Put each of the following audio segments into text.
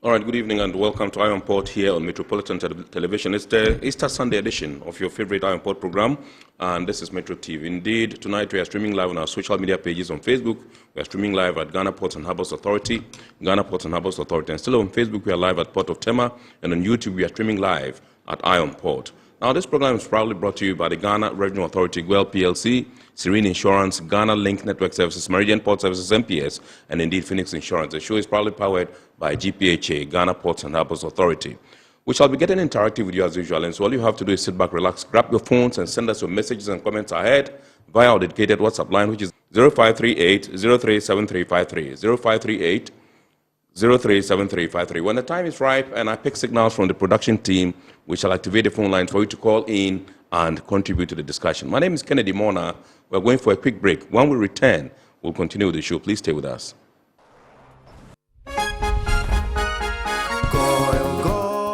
All right, good evening and welcome to Iron Port here on Metropolitan Television. It's the Easter Sunday edition of your favorite Iron Port program, and this is Metro TV. Indeed, tonight we are streaming live on our social media pages on Facebook. We are streaming live at Ghana Ports and Harbours Authority, Ghana Ports and Harbours Authority. And still on Facebook, we are live at Port of Tema, and on YouTube, we are streaming live at Iron Port. Now, this program is proudly brought to you by the Ghana Revenue Authority, GWEL PLC, Serene Insurance, Ghana Link Network Services, Meridian Port Services, MPS, and indeed Phoenix Insurance. The show is proudly powered by GPHA, Ghana Ports and Harbours Authority. We shall be getting interactive with you as usual, and so all you have to do is sit back, relax, grab your phones, and send us your messages and comments ahead via our dedicated WhatsApp line, which is 0538 037353, 0538 037353. When the time is ripe and I pick signals from the production team, we shall activate the phone lines for you to call in and contribute to the discussion. My name is Kennedy Mona. We're going for a quick break. When we return, we'll continue with the show. Please stay with us.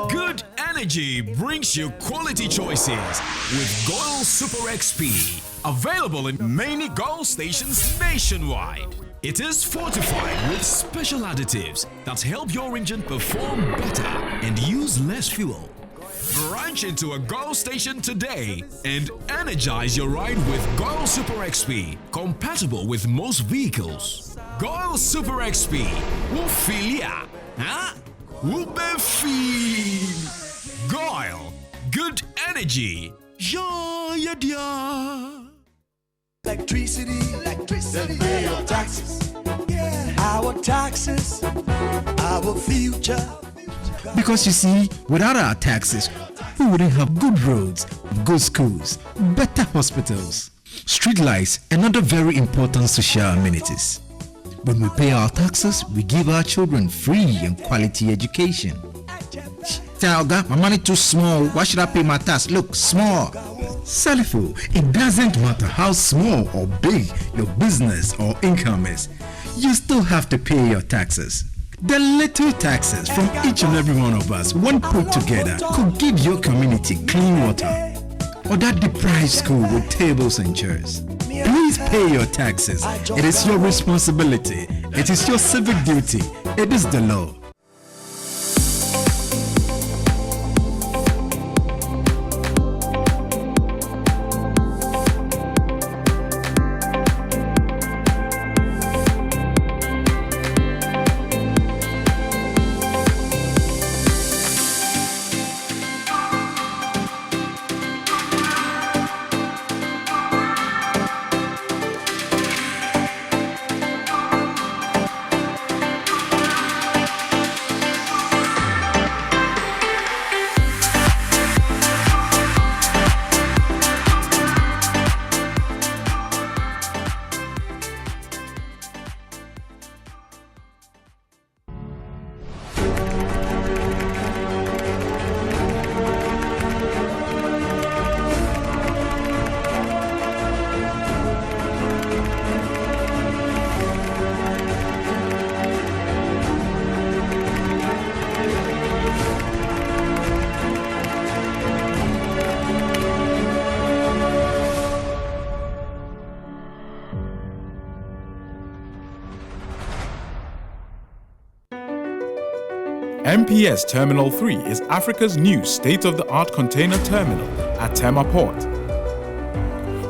Good energy brings you quality choices with Goil Super XP. Available in many Goil stations nationwide. It is fortified with special additives that help your engine perform better and use less fuel. Branch into a Goil station today and energize your ride with Goil Super XP, compatible with most vehicles. Goil Super XP will feel ya, huh? Will be feel. Goil, good energy. Yeah, yeah, yeah. Electricity, then pay your taxes. Yeah. Our taxes, our future. Because you see, without our taxes, we wouldn't have good roads, good schools, better hospitals, street lights, and other very important social amenities. When we pay our taxes, we give our children free and quality education. Talga, my money too small. Why should I pay my tax? Look, small. Salifo, it doesn't matter how small or big your business or income is, you still have to pay your taxes. The little taxes from each and every one of us, when put together, could give your community clean water or that deprived school with tables and chairs. Please pay your taxes. It is your responsibility. It is your civic duty. It is the law. MPS Terminal 3 is Africa's new state-of-the-art container terminal at Tema Port.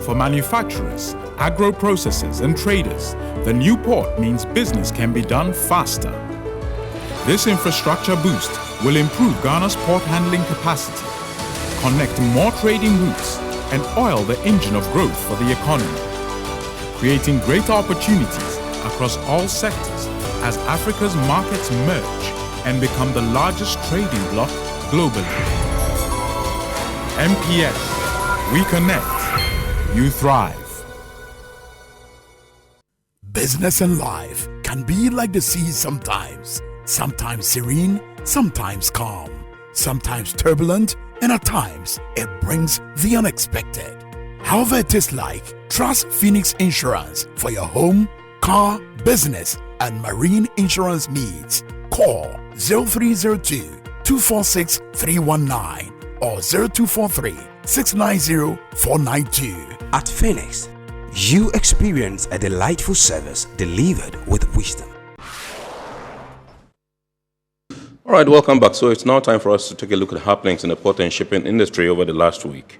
For manufacturers, agro-processors and traders, the new port means business can be done faster. This infrastructure boost will improve Ghana's port handling capacity, connect more trading routes, and oil the engine of growth for the economy, creating greater opportunities across all sectors as Africa's markets merge and become the largest trading bloc globally. MPS, we connect, you thrive. Business and life can be like the sea sometimes. Sometimes serene, sometimes calm, sometimes turbulent, and at times it brings the unexpected. However it is like, trust Phoenix Insurance for your home, car, business, and marine insurance needs. Call 0302-246-319 or 0243-690-492. At Phoenix, you experience a delightful service delivered with wisdom. All right, welcome back. So it's now time for us to take a look at happenings in the port and shipping industry over the last week.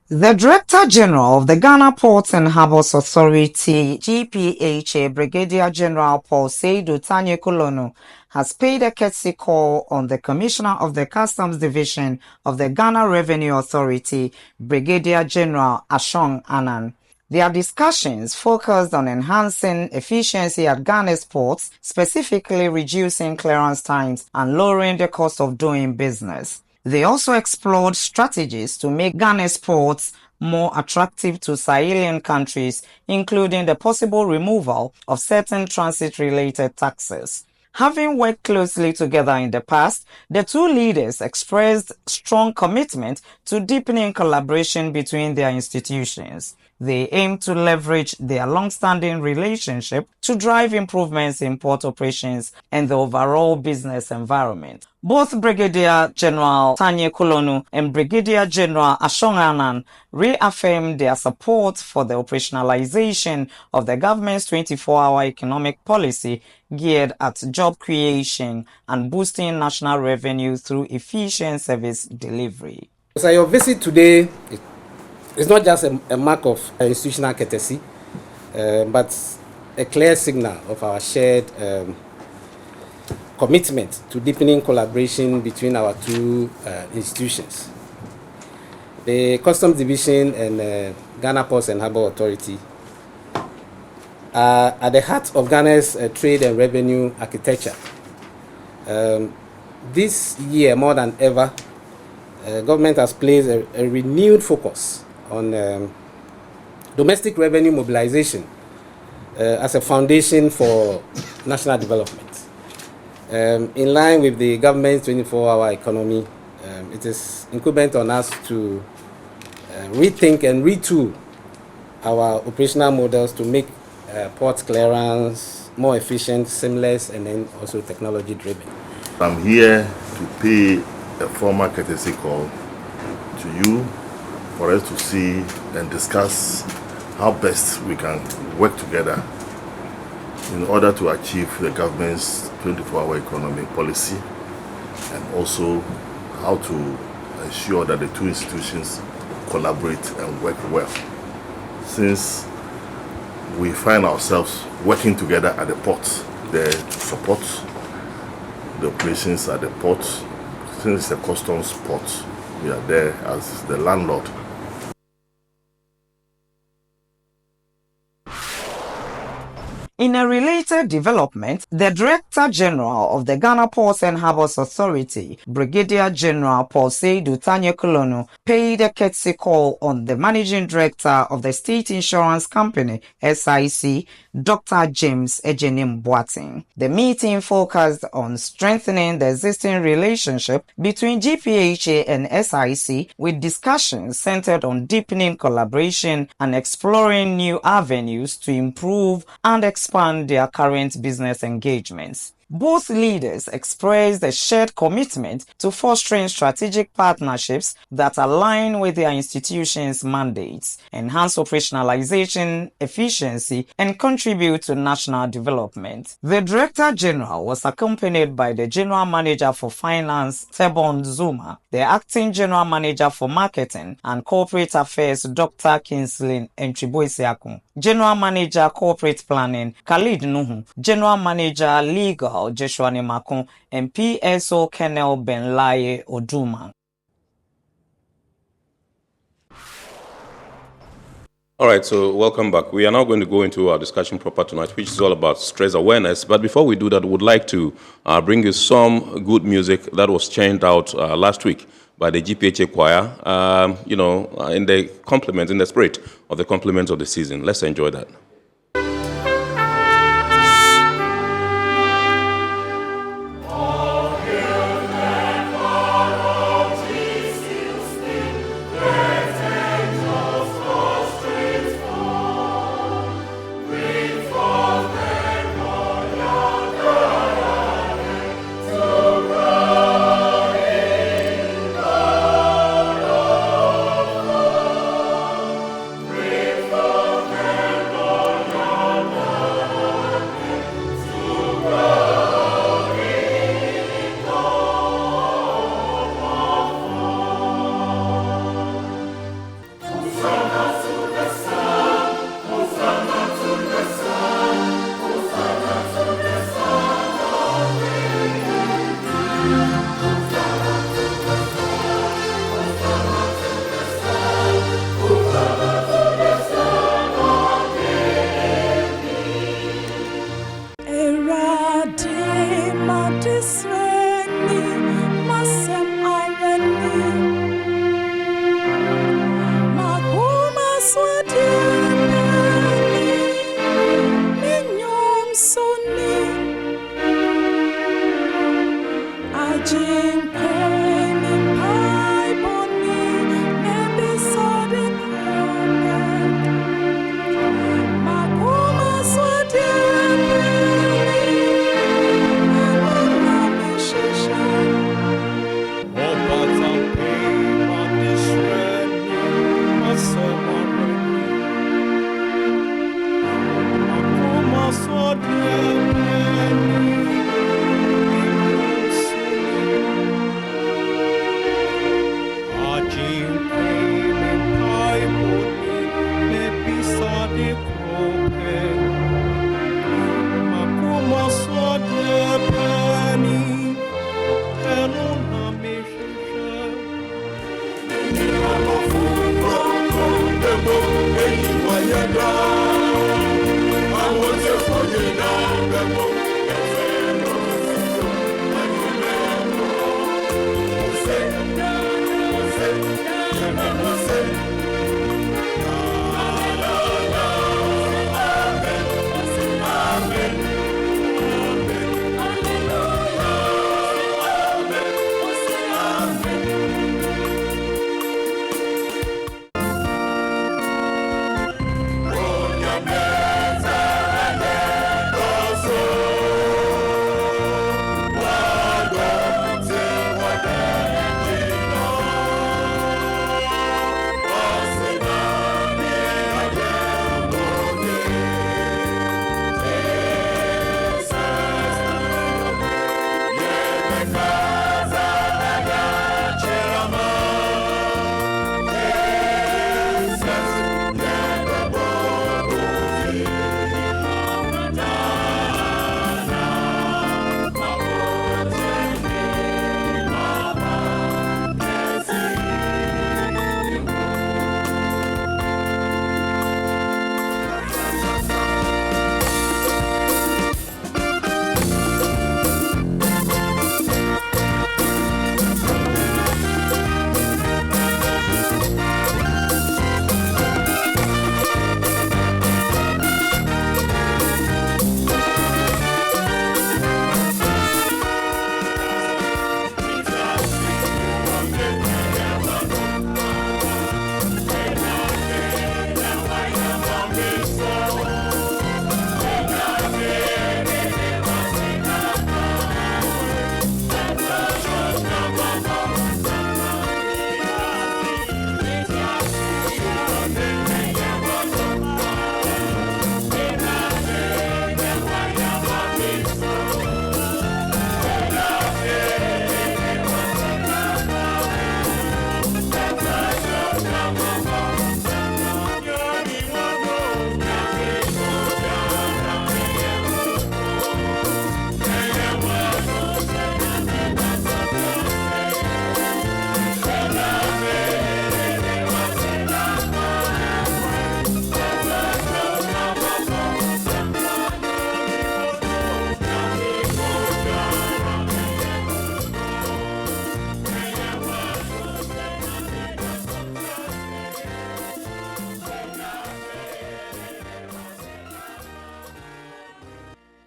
The Director General of the Ghana Ports and Harbours Authority-GPHA, Brigadier General Paul Seidu Tanye-Kolono, has paid a courtesy call on the Commissioner of the Customs Division of the Ghana Revenue Authority, Brigadier General Ashong Anan. Their discussions focused on enhancing efficiency at Ghana's ports, specifically reducing clearance times and lowering the cost of doing business. They also explored strategies to make Ghana's ports more attractive to Sahelian countries, including the possible removal of certain transit-related taxes. Having worked closely together in the past, the two leaders expressed strong commitment to deepening collaboration between their institutions. They aim to leverage their long-standing relationship to drive improvements in port operations and the overall business environment. Both Brigadier General Tanye-Kolono and Brigadier General Ashong Anan reaffirmed their support for the operationalization of the government's 24-hour economic policy geared at job creation and boosting national revenue through efficient service delivery. So your visit today is not just a mark of institutional courtesy, but a clear signal of our shared commitment to deepening collaboration between our two institutions. The Customs Division and Ghana Ports and Harbour Authority are at the heart of Ghana's trade and revenue architecture. This year, more than ever, government has placed a renewed focus on domestic revenue mobilization as a foundation for national development. In line with the government's 24-hour economy, it is incumbent on us to rethink and retool our operational models to make port clearance more efficient, seamless, and then also technology-driven. I'm here to pay a formal courtesy call to you for us to see and discuss how best we can work together in order to achieve the government's 24-hour economic policy, and also how to ensure that the two institutions collaborate and work well. Since we find ourselves working together at the port, there to support the operations at the port. Since it's a customs port, we are there as the landlord. In a related development, the Director General of the Ghana Ports and Harbours Authority, Brigadier General Paul Seidu Tanye-Kolono, paid a courtesy call on the Managing Director of the State Insurance Company, SIC, Dr. James Ejenim Boateng. The meeting focused on strengthening the existing relationship between GPHA and SIC, with discussions centered on deepening collaboration and exploring new avenues to improve and expand their current business engagements. Both leaders expressed a shared commitment to fostering strategic partnerships that align with their institutions' mandates, enhance operationalization efficiency, and contribute to national development. The Director General was accompanied by the General Manager for Finance, Thebon Zuma, the Acting General Manager for Marketing and Corporate Affairs, Dr. Kinsley Ntriboisiakun, General Manager Corporate Planning, Khalid Nuhu, General Manager Legal, Joshua Nemakun, and PSO Colonel Benlaye Oduma. All right, so welcome back. We are now going to go into our discussion proper tonight, which is all about stress awareness. But before we do that, we would like to bring you some good music that was churned out last week by the GPHA choir, in the spirit of the compliments of the season. Let's enjoy that.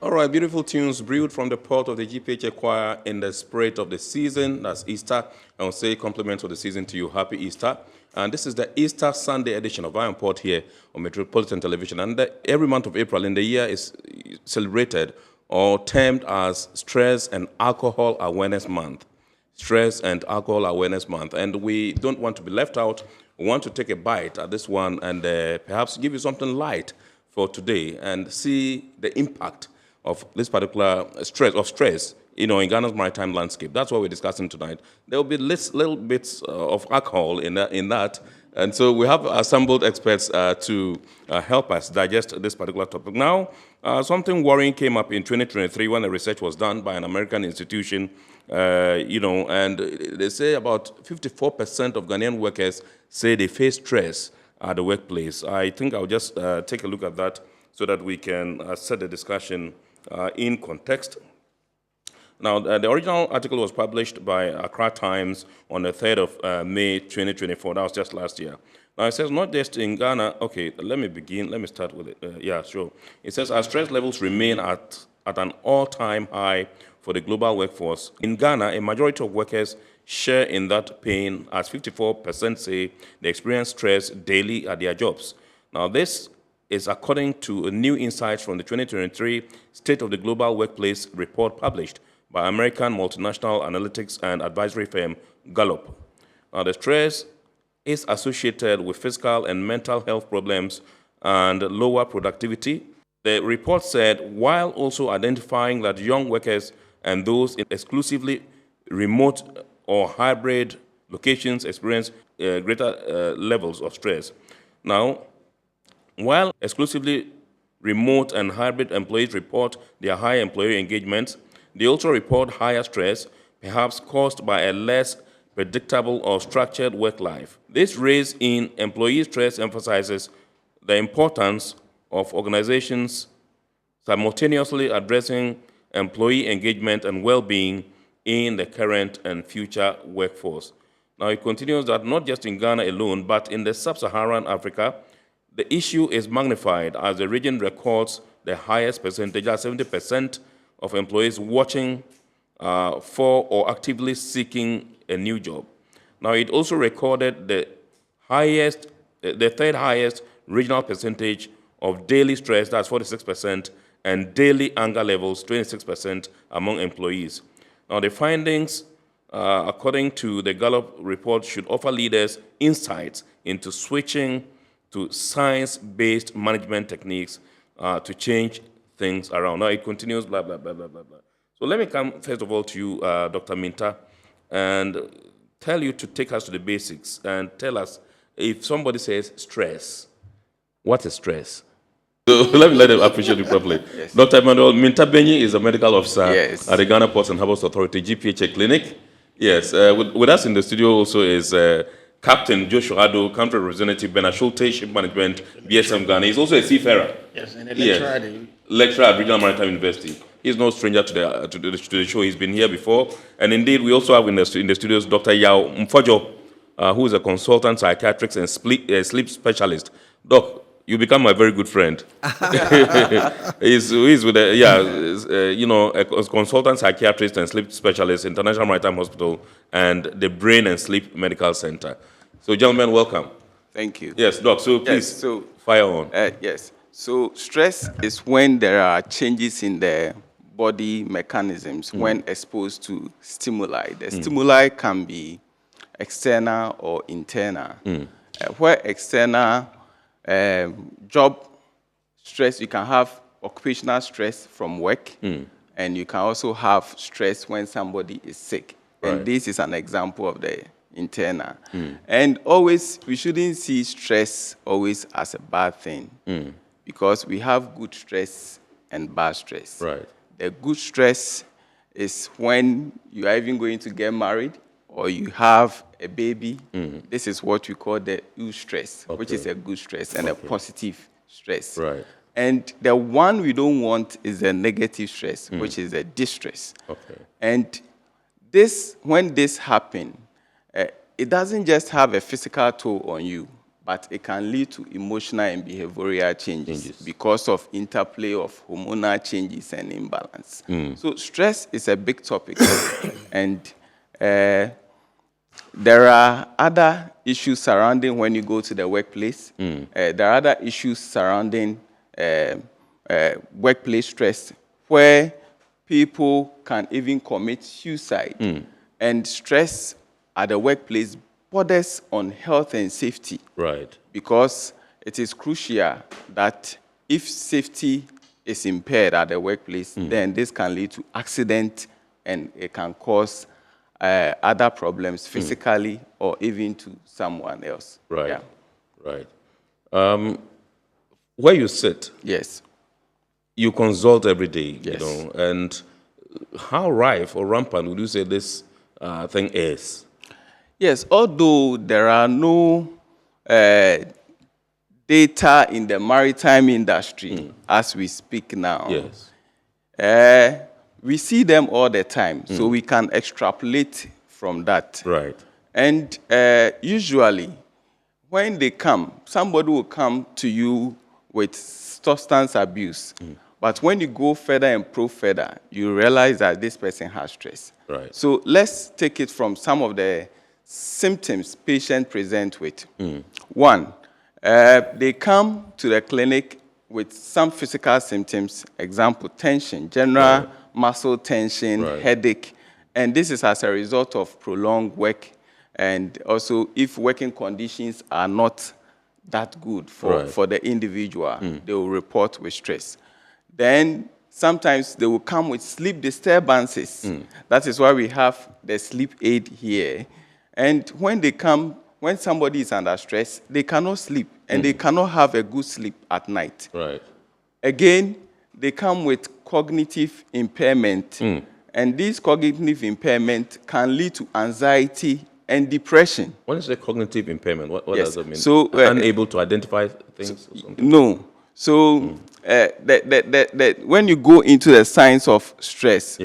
All right, beautiful tunes brewed from the port of the GPHA choir in the spirit of the season. That's Easter. I will say compliments of the season to you. Happy Easter. And this is the Easter Sunday edition of Iron Port here on Metropolitan Television. And every month of April in the year is celebrated or termed as Stress and Alcohol Awareness Month. Stress and Alcohol Awareness Month. And we don't want to be left out. We want to take a bite at this one and perhaps give you something light for today and see the impact of this particular stress, in Ghana's maritime landscape. That's what we're discussing tonight. There will be little bits of alcohol in that. And so we have assembled experts to help us digest this particular topic. Now, something worrying came up in 2023 when a research was done by an American institution, and they say about 54% of Ghanaian workers say they face stress at the workplace. I think I'll just take a look at that so that we can set the discussion in context. Now, the original article was published by Accra Times on the 3rd of May 2024. That was just last year. Now, it says not just in Ghana. Okay, let me begin. Let me start with it. Yeah, sure. It says our stress levels remain at an all-time high for the global workforce. In Ghana, a majority of workers share in that pain, as 54% say they experience stress daily at their jobs. Now, this is according to a new insight from the 2023 State of the Global Workplace report published by American multinational analytics and advisory firm Gallup. Now, the stress is associated with physical and mental health problems and lower productivity. The report said, while also identifying that young workers and those in exclusively remote or hybrid locations experience greater levels of stress. Now, while exclusively remote and hybrid employees report their high employee engagement, they also report higher stress, perhaps caused by a less predictable or structured work life. This raise in employee stress emphasizes the importance of organizations simultaneously addressing employee engagement and well-being in the current and future workforce. Now, it continues that not just in Ghana alone, but in the sub-Saharan Africa, the issue is magnified as the region records the highest percentage, 70% of employees watching for or actively seeking a new job. Now, it also recorded the third highest regional percentage of daily stress, that's 46%, and daily anger levels, 26% among employees. Now, the findings, according to the Gallup report, should offer leaders insights into switching to science-based management techniques to change things around. Now, it continues, blah, blah, blah, blah, blah, blah. So let me come, first of all, to you, Dr. Minta, and tell you to take us to the basics and tell us, if somebody says stress, what is stress? So let them appreciate it properly. Yes. Dr. Emmanuel Minta Benyi is a medical officer at the Ghana Ports and Harbours Authority-GPHA clinic. Yes, with us in the studio also is Captain Joshua Ado, Country Representative Bernard Schulte, Ship Management, BSM Ghana. He's also a seafarer. Yes, and a lecturer. Yes. Lecturer at Regional Maritime University. He's no stranger to the show. He's been here before. And indeed, we also have in the studios Dr. Yao Mfojo, who is a consultant psychiatrist and sleep specialist. Doc, you become my very good friend. he's with a consultant psychiatrist and sleep specialist, International Maritime Hospital, and the Brain and Sleep Medical Center. So, gentlemen, welcome. Thank you. Yes, Doc. So, please, fire on. Yes. So, stress is when there are changes in the body mechanisms when exposed to stimuli. The stimuli can be external or internal. Where external job stress, you can have occupational stress from work, and you can also have stress when somebody is sick. Right. And this is an example of the internal. And always, we shouldn't see stress always as a bad thing, because we have good stress and bad stress. Right. The good stress is when you are even going to get married or you have a baby. This is what we call the eustress, which is a good stress and a positive stress. Right. And the one we don't want is the negative stress, which is the distress. Okay. And this, when this happens, it doesn't just have a physical toll on you, but it can lead to emotional and behavioral changes because of interplay of hormonal changes and imbalance. So stress is a big topic, and there are other issues surrounding when you go to the workplace. There are other issues surrounding workplace stress where people can even commit suicide. And stress at the workplace borders on health and safety. Right. Because it is crucial that if safety is impaired at the workplace, then this can lead to accident and it can cause other problems physically or even to someone else. Right. Yeah. Right. Where you sit, yes, you consult every day, yes, and how rife or rampant would you say this thing is? Yes, although there are no data in the maritime industry as we speak now, yes, we see them all the time, so we can extrapolate from that. Right. And usually, when they come, somebody will come to you with substance abuse, But when you go further and probe further, you realize that this person has stress. Right. So let's take it from some of the symptoms patients present with. One, they come to the clinic with some physical symptoms, example, tension, general muscle tension, headache, and this is as a result of prolonged work, and also if working conditions are not that good for the individual, they will report with stress. Then sometimes they will come with sleep disturbances. That is why we have the sleep aid here. And when they come, when somebody is under stress, they cannot sleep and they cannot have a good sleep at night. Right. Again, they come with cognitive impairment. And this cognitive impairment can lead to anxiety and depression. When you say cognitive impairment, what Yes. does that mean? So, unable to identify things or something? No. So when you go into the science of stress,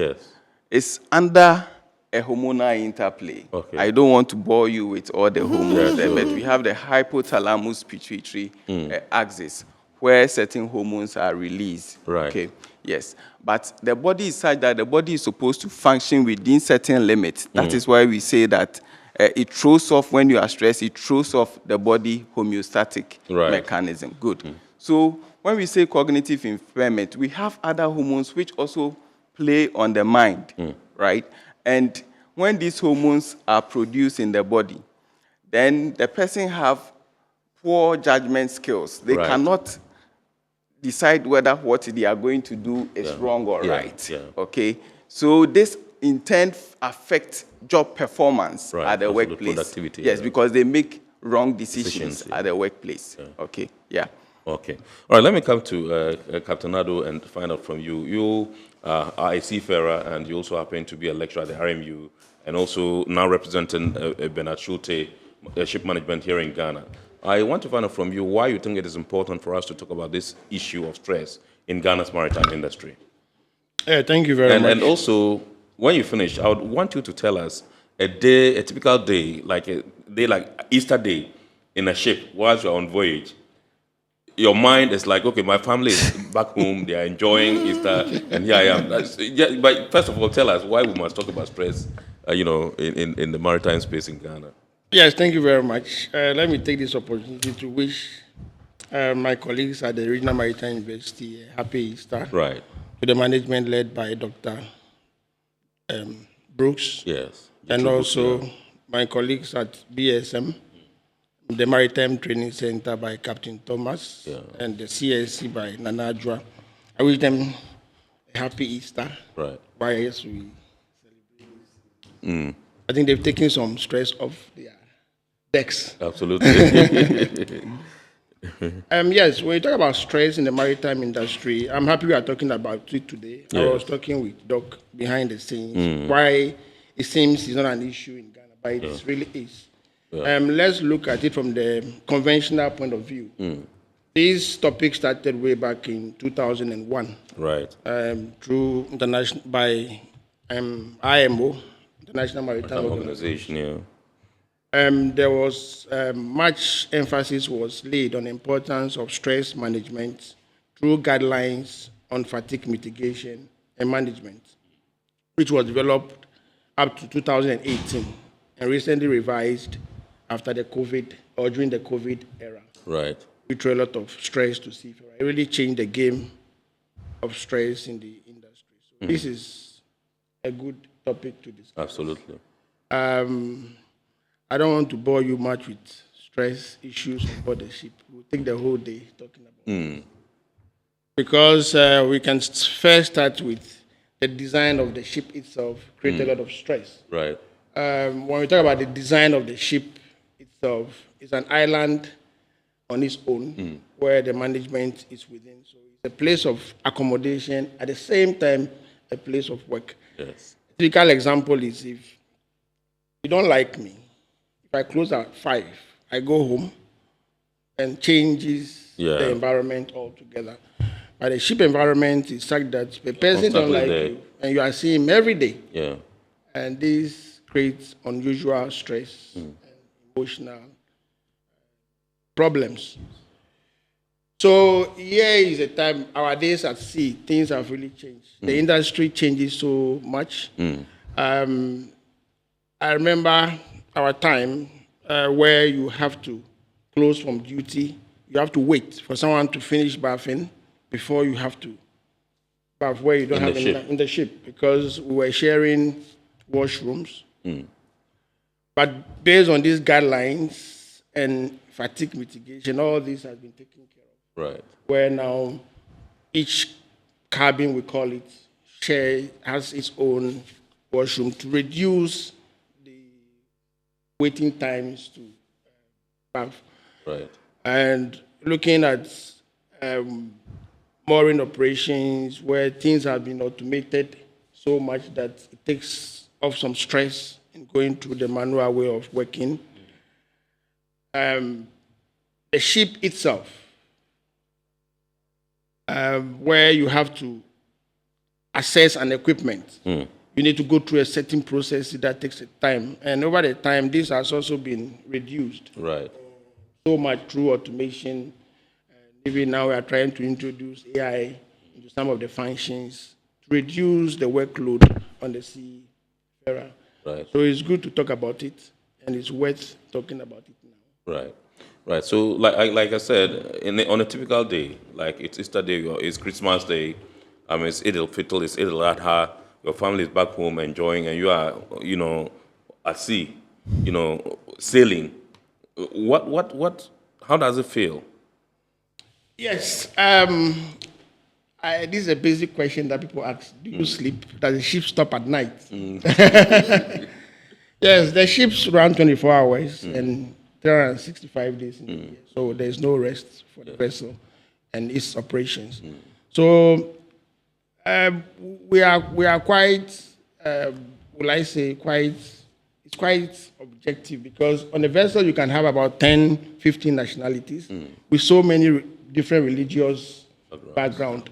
it's under a hormonal interplay. Okay. I don't want to bore you with all the hormones there, but we have the hypothalamus pituitary axis where certain hormones are released. Right. Okay. Yes. But the body is such that the body is supposed to function within certain limits. That is why we say that it throws off, when you are stressed, it throws off the body homeostatic mechanism. Good. So when we say cognitive impairment, we have other hormones which also play on the mind, right? And when these hormones are produced in the body, then the person have poor judgment skills. They cannot decide whether what they are going to do is wrong or right. Okay? So this in turn affects job performance at the workplace. Productivity. Yes, because they make wrong decisions at the workplace. Okay, Okay. All right, let me come to Captain Ado and find out from you. You are a seafarer and you also happen to be a lecturer at the RMU and also now representing Bernard Schulte, ship management here in Ghana. I want to find out from you why you think it is important for us to talk about this issue of stress in Ghana's maritime industry. Thank you very much. And also, when you finish, I would want you to tell us a typical day, like a day like Easter Day in a ship whilst you're on voyage. Your mind is like, okay, my family is back home, they are enjoying Easter, and here I am. But first of all, tell us why we must talk about stress, in the maritime space in Ghana. Yes, thank you very much. Let me take this opportunity to wish my colleagues at the Regional Maritime University a happy Easter. Right. To the management led by Dr. Brooks. Yes. And also my colleagues at BSM, the Maritime Training Center by Captain Thomas, and the CSC by Nanajwa. I wish them a happy Easter. Right. By yes, we celebrate. I think they've taken some stress off their decks. Absolutely. Yes, when you talk about stress in the maritime industry, I'm happy we are talking about it today. I was talking with Doc behind the scenes, why it seems it's not an issue in Ghana, but it really is. Let's look at it from the conventional point of view. This topic started way back in 2001. Right. Through international, by IMO, International Maritime Organization. There was much emphasis was laid on the importance of stress management through guidelines on fatigue mitigation and management, which was developed up to 2018 and recently revised after the COVID or during the COVID era. Right. We threw a lot of stress to seafarers. It really changed the game of stress in the industry. So this is a good topic to discuss. Absolutely. I don't want to bore you much with stress issues on board the ship. We'll take the whole day talking about it. Because we can first start with the design of the ship itself, create a lot of stress. Right. When we talk about the design of the ship itself, it's an island on its own where the management is within. So it's a place of accommodation, at the same time, a place of work. Yes. A typical example is if you don't like me, if I close at 5, I go home and changes the environment altogether. But the ship environment is such that the person don't like you, and you are seeing him every day. Yeah. And this creates unusual stress and emotional problems. So here is a time, our days at sea, things have really changed. The industry changes so much. I remember our time where you have to close from duty. You have to wait for someone to finish bathing before you have to bath where you don't have in the ship, because we were sharing washrooms. But based on these guidelines and fatigue mitigation, all this has been taken care of. Right. Where now each cabin, we call it, has its own washroom to reduce the waiting times to bath. Right. And looking at mooring operations where things have been automated so much that it takes off some stress in going through the manual way of working. The ship itself, where you have to assess an equipment, you need to go through a certain process that takes time. And over the time, this has also been reduced. Right. So much through automation. Even now, we are trying to introduce AI into some of the functions to reduce the workload on the seafarer. Right. So it's good to talk about it, and it's worth talking about it now. Right. Right. So, like I said, on a typical day, like it's Easter Day or it's Christmas Day, it's Eid al-Fitr, it's Eid al-Adha, your family is back home enjoying, and you are, at sea, sailing. How does it feel? Yes. This is a basic question that people ask. Do you sleep? Does the ship stop at night? Yes, the ships run 24 hours and 365 days in a year. So there's no rest for the vessel and its operations. So we are quite, it's quite objective, because on a vessel you can have about 10, 15 nationalities with so many different religious background.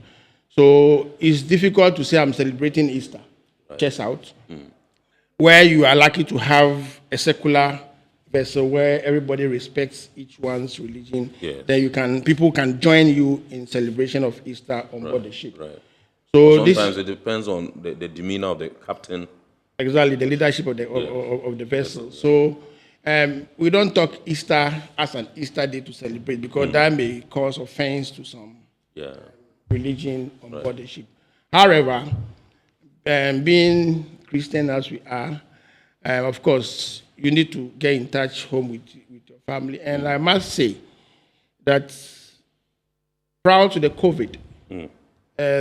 So it's difficult to say I'm celebrating Easter, chest out, where you are lucky to have a secular vessel where everybody respects each one's religion. Yes. Then people can join you in celebration of Easter on board the ship. Right. So sometimes it depends on the demeanor of the captain. Exactly, the leadership of the vessel. So we don't talk Easter as an Easter day to celebrate, because that may cause offense to some religion on board the ship. However, being Christian as we are, of course, you need to get in touch home with your family. And I must say that prior to the COVID,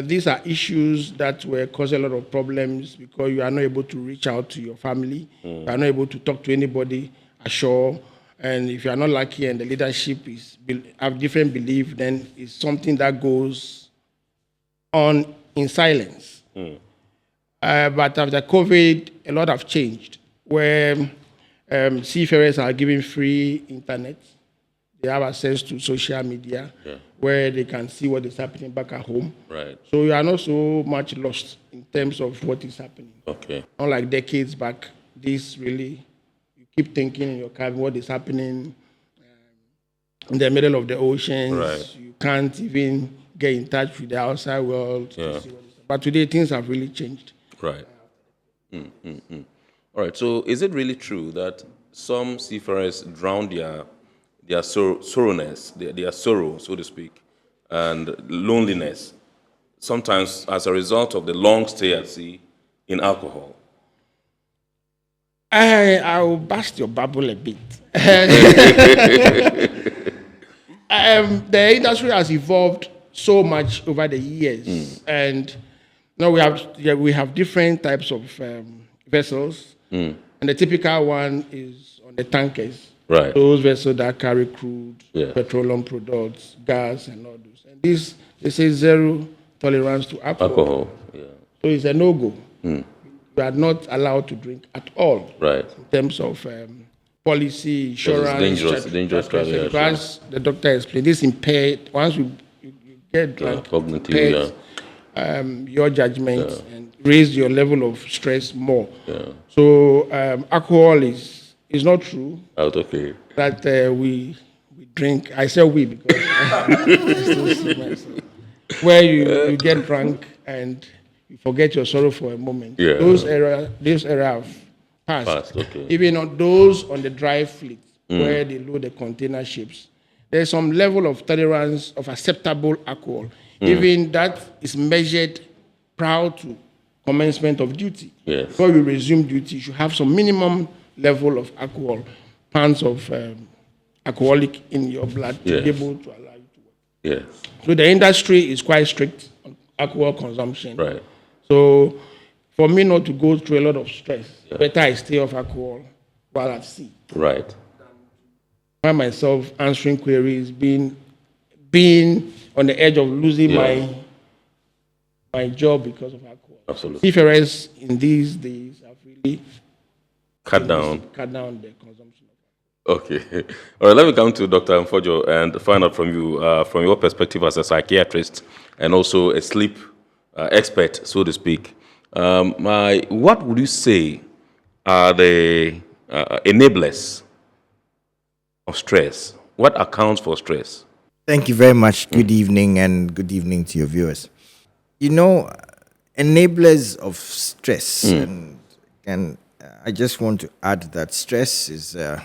these are issues that were causing a lot of problems, because you are not able to reach out to your family, you are not able to talk to anybody ashore, and if you are not lucky and the leadership have different belief, then it's something that goes on in silence. But after COVID, a lot have changed, where seafarers are given free internet. They have access to social media, where they can see what is happening back at home. Right. So you are not so much lost in terms of what is happening. Okay. Unlike decades back, this really, you keep thinking in your cabin what is happening in the middle of the oceans. Right. You can't even get in touch with the outside world to see what is. But today, things have really changed. Right. All right. So, is it really true that some seafarers drown their sorrowness, their sorrow, so to speak, and loneliness, sometimes as a result of the long stay at sea, in alcohol? I will burst your bubble a bit. The industry has evolved so much over the years, and now we have different types of vessels, and the typical one is on the tankers. Right. Those vessels that carry crude, petroleum products, gas, and all those. And this is zero tolerance to alcohol. Yeah. So it's a no-go. You are not allowed to drink at all. Right. In terms of policy, insurance, dangerous driving. As the doctor explained, this impaired. Once you get drunk, cognitive, your judgment and raise your level of stress more. Yeah. So alcohol is not true. Okay. That we drink. I say we because I still see myself. Where you get drunk and you forget your sorrow for a moment. Yeah. This era have passed. Okay. Even on those on the dry fleet where they load the container ships, there's some level of tolerance of acceptable alcohol. Even that is measured prior to commencement of duty. Yes. Before you resume duty, you should have some minimum level of alcohol, pounds of alcoholic in your blood to be able to allow you to work. Yes. So the industry is quite strict on alcohol consumption. Right. So for me not to go through a lot of stress, better I stay off alcohol while at sea. Right. Find myself answering queries, being on the edge of losing my job because of alcohol. Absolutely. Seafarers in these days have really cut down the consumption. Okay. All right, let me come to Dr. Mfojo and find out from you, from your perspective as a psychiatrist and also a sleep expert, so to speak. What would you say are the enablers of stress? What accounts for stress? Thank you very much. Good evening, and good evening to your viewers. You know, enablers of stress, and I just want to add that stress is a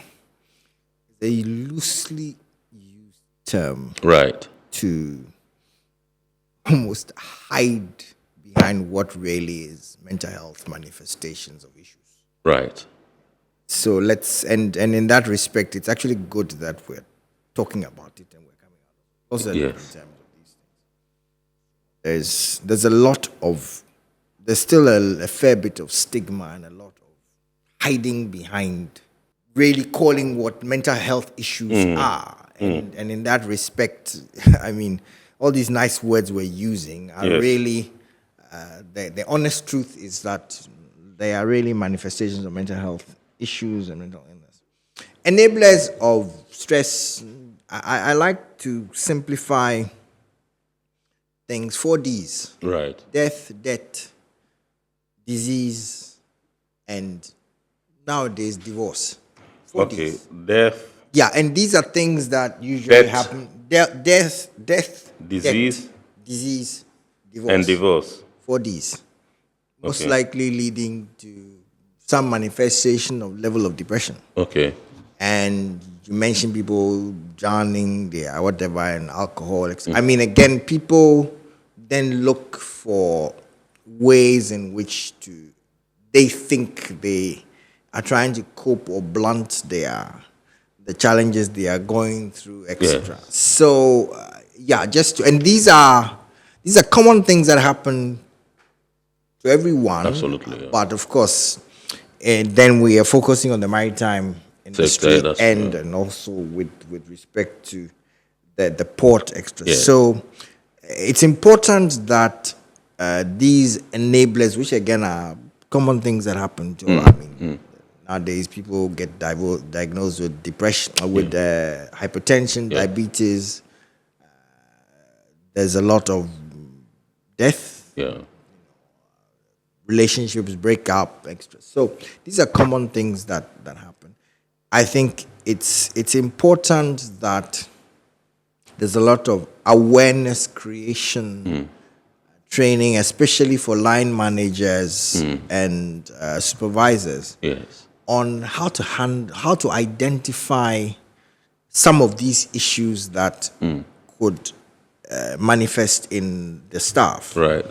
loosely used term, right, to almost hide behind what really is mental health manifestations of issues. Right. So let's and in that respect, it's actually good that we're talking about it and we're coming out. Also, in terms of these things, there's still a fair bit of stigma and a lot of hiding behind really calling what mental health issues are. And in that respect, I mean, all these nice words we're using are really, the honest truth is that they are really manifestations of mental health issues and mental illness. Enablers of stress, I like to simplify things, 4 Ds. Right. Death, disease, and nowadays divorce. 4 Ds. Death. Yeah, and these are things that usually happen. Death, disease, divorce. And divorce. 4 Ds. Most likely leading to some manifestation of level of depression. Okay. And you mentioned people drowning, whatever, and alcohol. I mean, again, people then look for ways in which they think they are trying to cope or blunt the challenges they are going through, etc. So, and these are common things that happen to everyone. Absolutely. But of course, and then we are focusing on the maritime industry and also with respect to the port extra. So it's important that these enablers, which again are common things that happen to nowadays, people get diagnosed with depression, with hypertension, diabetes. There's a lot of death. Relationships break up, extra. So these are common things that happen. I think it's important that there's a lot of awareness creation, training, especially for line managers and supervisors, on how to identify some of these issues that could manifest in the staff. Right.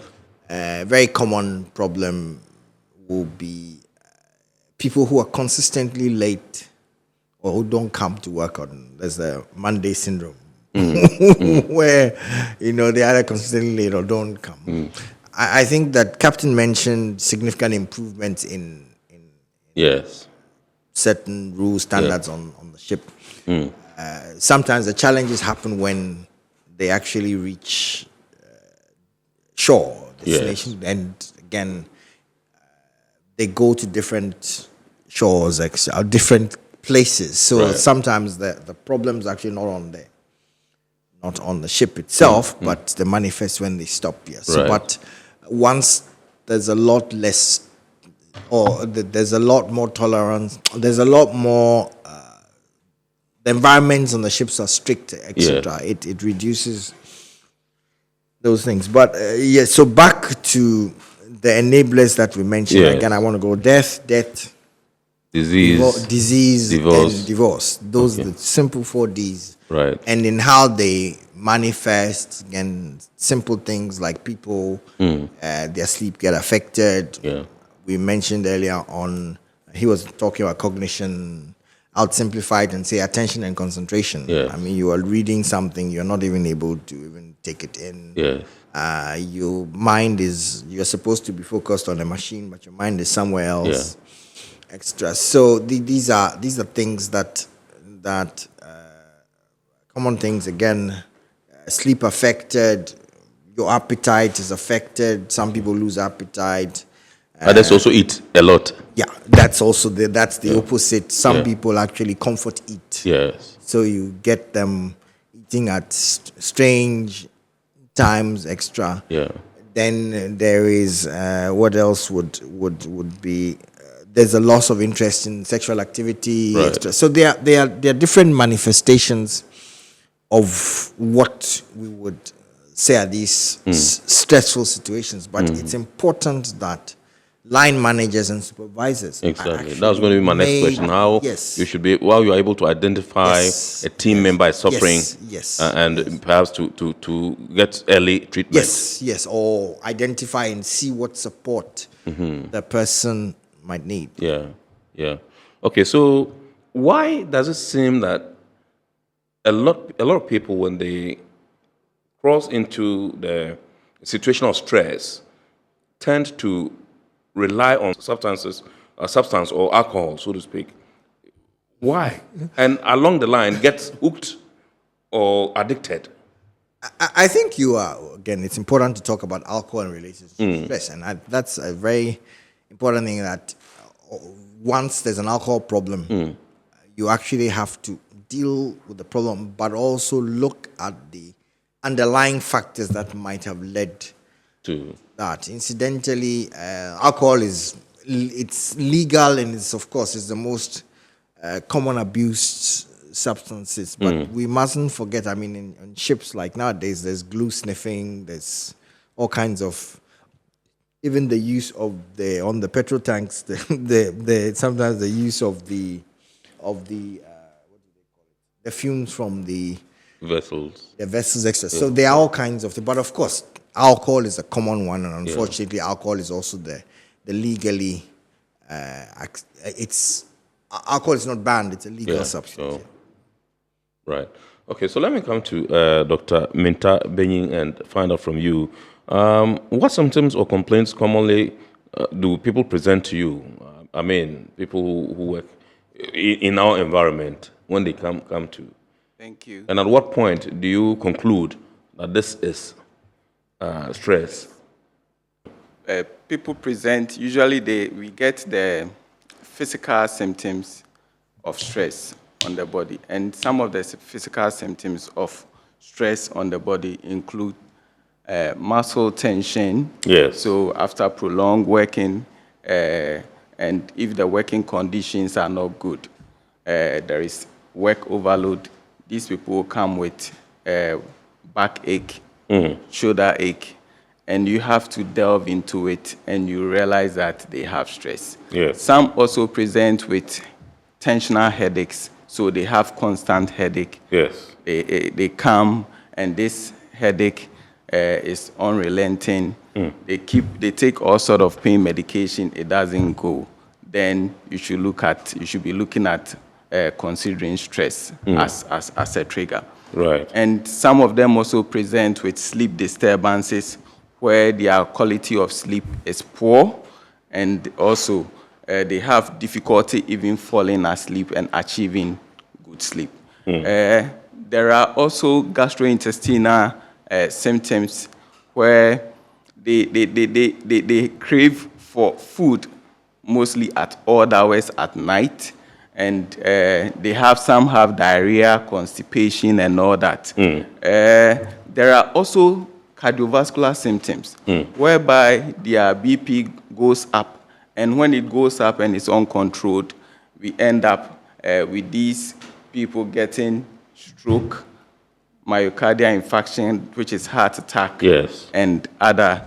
A very common problem will be people who are consistently late or who don't come to work there's the Monday syndrome, where, they either consistently late or don't come. I think that Captain mentioned significant improvements in certain rules, standards on the ship. Sometimes the challenges happen when they actually reach shore, destination, and again, they go to different shores, different places. So sometimes the problem's actually not on the ship itself, but they manifest when they stop here. So, but once there's a lot less, or there's a lot more tolerance, there's a lot more the environments on the ships are strict, etc. It reduces those things. But so back to the enablers that we mentioned. Again, I want to go death, disease, and divorce. Those are the simple 4 Ds. Right. And in how they manifest, again, simple things like people, their sleep get affected. Yeah. We mentioned earlier on, he was talking about cognition. I'll simplify it and say attention and concentration. Yes. I mean, you are reading something, you're not even able to even take it in. Yes. Your mind you're supposed to be focused on a machine, but your mind is somewhere else. Extra. So these are things that common things. Again, sleep affected, your appetite is affected. Some people lose appetite. Others also eat a lot. Yeah, that's also that's the opposite. Some people actually comfort eat. Yes. So you get them eating at strange times extra. Yeah. Then there is what else would be? There's a loss of interest in sexual activity. Right. Extra. So there are different manifestations of what we would say are these stressful situations. But it's important that line managers and supervisors. Exactly. That was going to be my next question. How you should be, while you are able to identify a team member is suffering, and perhaps to get early treatment. Yes, or identify and see what support the person might need. Yeah. Okay, so why does it seem that a lot of people, when they cross into the situation of stress, tend to rely on substance or alcohol, so to speak. Why? And along the line, get hooked or addicted. I think you are, again, it's important to talk about alcohol and related to stress. And that's a very important thing, that once there's an alcohol problem, you actually have to deal with the problem, but also look at the underlying factors that might have led to that. Incidentally, alcohol it's legal, and it's the most common abused substances. But we mustn't forget. I mean, in ships like nowadays, there's glue sniffing. There's all kinds of, even the use of on the petrol tanks. Sometimes the use of the what do they call it? The fumes from the vessels. The vessels extra. So there are all kinds of things. But of course, alcohol is a common one, and unfortunately, alcohol is also the legally. Alcohol is not banned; it's a legal substance. Right. Okay. So let me come to Dr. Minta Benyin and find out from you what symptoms or complaints commonly do people present to you? I mean, people who work in our environment when they come to. Thank you. And at what point do you conclude that this is stress? People present, usually we get the physical symptoms of stress on the body. And some of the physical symptoms of stress on the body include muscle tension. Yes. So after prolonged working, and if the working conditions are not good, there is work overload. These people come with backache, shoulder ache, and you have to delve into it, and you realize that they have stress. Yes. Some also present with tensional headaches, so they have constant headache. Yes. They come, and this headache is unrelenting. They take all sort of pain medication. It doesn't go. Then you should be looking at considering stress as a trigger. Right. And some of them also present with sleep disturbances, where their quality of sleep is poor, and also they have difficulty even falling asleep and achieving good sleep. There are also gastrointestinal symptoms, where they crave for food mostly at odd hours at night, and some have diarrhea, constipation, and all that. There are also cardiovascular symptoms, whereby their BP goes up, and when it goes up and it's uncontrolled, we end up with these people getting stroke, myocardial infarction, which is heart attack, and other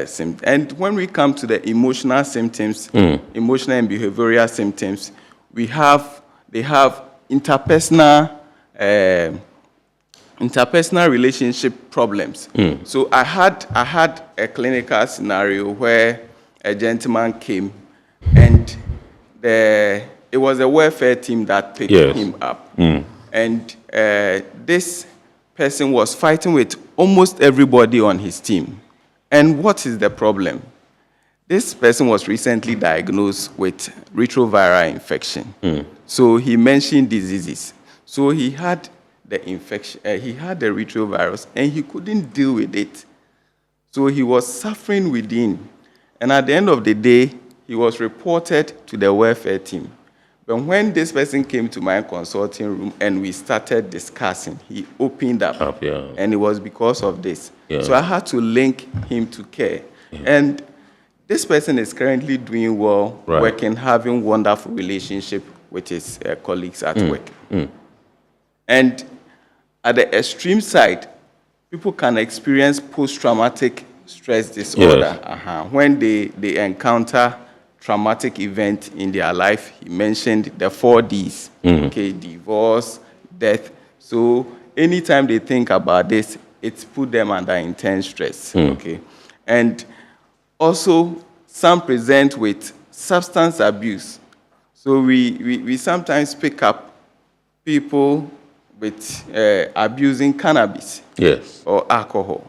symptoms. And when we come to the emotional symptoms, emotional and behavioral symptoms, they have interpersonal relationship problems. So I had a clinical scenario where a gentleman came, and it was a welfare team that picked him up. And this person was fighting with almost everybody on his team. And what is the problem? This person was recently diagnosed with retroviral infection. So he mentioned diseases. So he had the infection, he had the retrovirus, and he couldn't deal with it. So he was suffering within. And at the end of the day, he was reported to the welfare team. But when this person came to my consulting room and we started discussing, he opened up. And it was because of this. So I had to link him to care. And this person is currently doing well, working, having wonderful relationship with his colleagues at work. And at the extreme side, people can experience post-traumatic stress disorder when they encounter traumatic event in their life. He mentioned the 4 Ds, divorce, death. So anytime they think about this, it's put them under intense stress. And also, some present with substance abuse. So we sometimes pick up people with abusing cannabis or alcohol.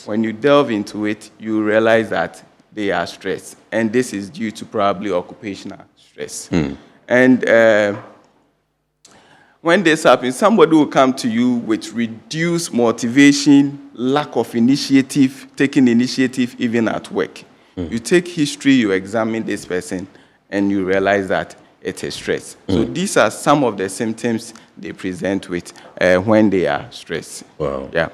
When you delve into it, you realize that they are stressed. And this is due to probably occupational stress. And when this happens, somebody will come to you with reduced motivation, lack of initiative, taking initiative even at work. You take history, you examine this person, and you realize that it is stress. So these are some of the symptoms they present with when they are stressed. Wow. Yeah.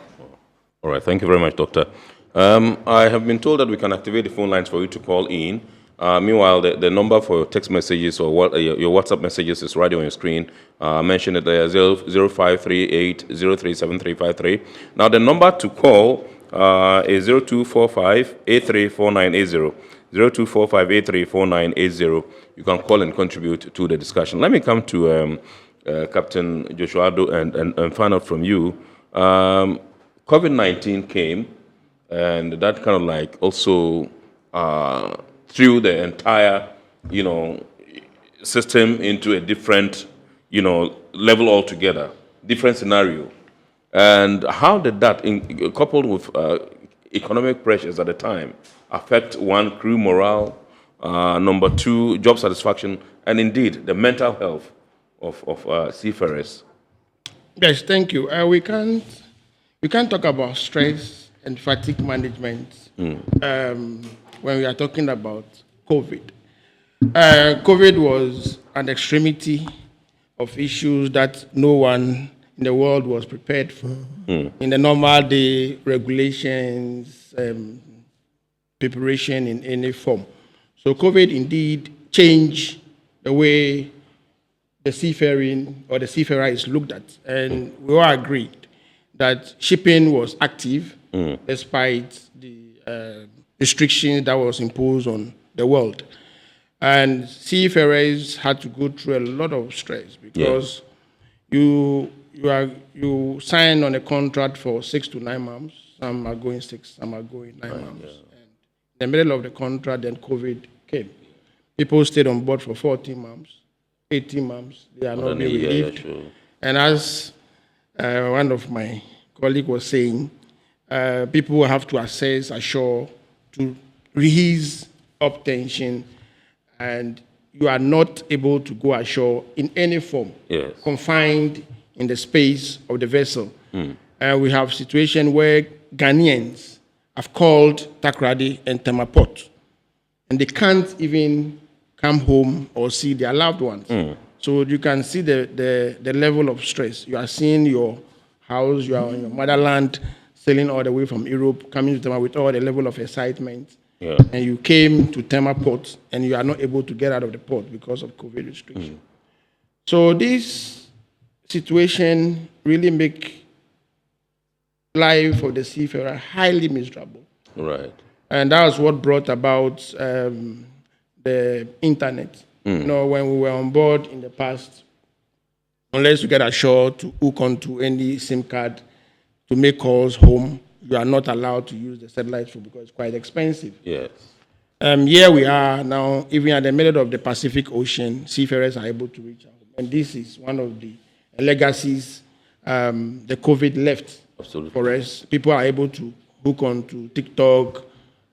All right. Thank you very much, Doctor. I have been told that we can activate the phone lines for you to call in. Meanwhile, the number for your text messages or your WhatsApp messages is right on your screen. Mention it there, 0538-037353. Now, the number to call is 0245-834980. 0245-834980. You can call and contribute to the discussion. Let me come to Captain Joshua and find out from you. COVID-19 came, and that kind of like also threw the entire, system into a different, level altogether, different scenario. And how did that, coupled with economic pressures at the time, affect one, crew morale, number two, job satisfaction, and indeed the mental health of seafarers? Yes, thank you. We can't talk about stress and fatigue management when we are talking about COVID. COVID was an extremity of issues that no one in the world was prepared for. In the normal day, regulations, preparation in any form. So COVID indeed changed the way the seafaring or the seafarer is looked at. And we all agreed that shipping was active despite the restrictions that was imposed on the world. And seafarers had to go through a lot of stress because you sign on a contract for 6 to 9 months. Some are going 6, some are going 9 months. And in the middle of the contract, then COVID came. People stayed on board for 14 months, 18 months. They are not being relieved. And as one of my colleagues was saying, people have to assess ashore to release up tension, and you are not able to go ashore in any form, confined in the space of the vessel. And we have a situation where Ghanaians have called Takoradi and Tema port, and they can't even come home or see their loved ones. So you can see the level of stress. You are seeing your house, you are in your motherland, sailing all the way from Europe, coming to Tema with all the level of excitement. And you came to Tema port, and you are not able to get out of the port because of COVID restrictions. So this situation really make life of the seafarer highly miserable. Right. And that was what brought about the internet. You know, when we were on board in the past, unless you get ashore to hook onto any SIM card to make calls home, you are not allowed to use the satellite phone because it's quite expensive. Yes. Here we are now, even at the middle of the Pacific Ocean, seafarers are able to reach out. And this is one of the legacies the COVID left for us. People are able to hook onto TikTok,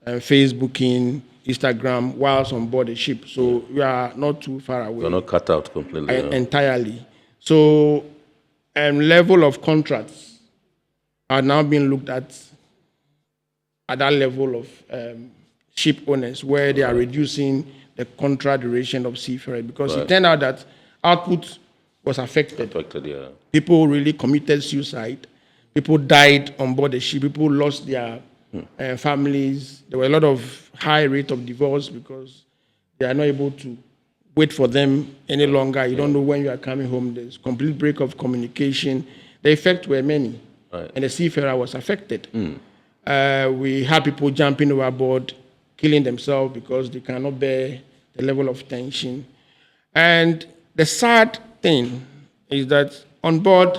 Facebooking, Instagram whilst on board the ship. So we are not too far away. You're not cut out completely. Entirely. So level of contracts are now being looked at that level of ship owners where they are reducing the contract duration of seafarer because it turned out that output was affected. People really committed suicide. People died on board the ship. People lost their families. There were a lot of high rate of divorce because they are not able to wait for them any longer. You don't know when you are coming home. There's complete break of communication. The effects were many, and the seafarer was affected. We had people jumping overboard, killing themselves because they cannot bear the level of tension. And the sad thing is that on board,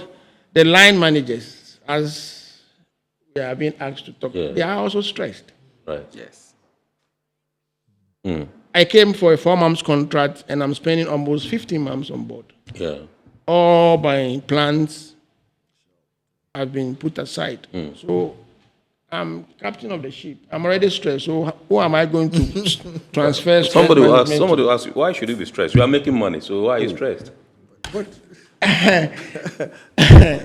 the line managers, as we are being asked to talk, they are also stressed. Right. Yes. I came for a 4 months contract and I'm spending almost 15 months on board. Yeah. All my plans have been put aside. So I'm captain of the ship. I'm already stressed. So who am I going to transfer? Somebody will ask you, why should you be stressed? You are making money, so why are you stressed?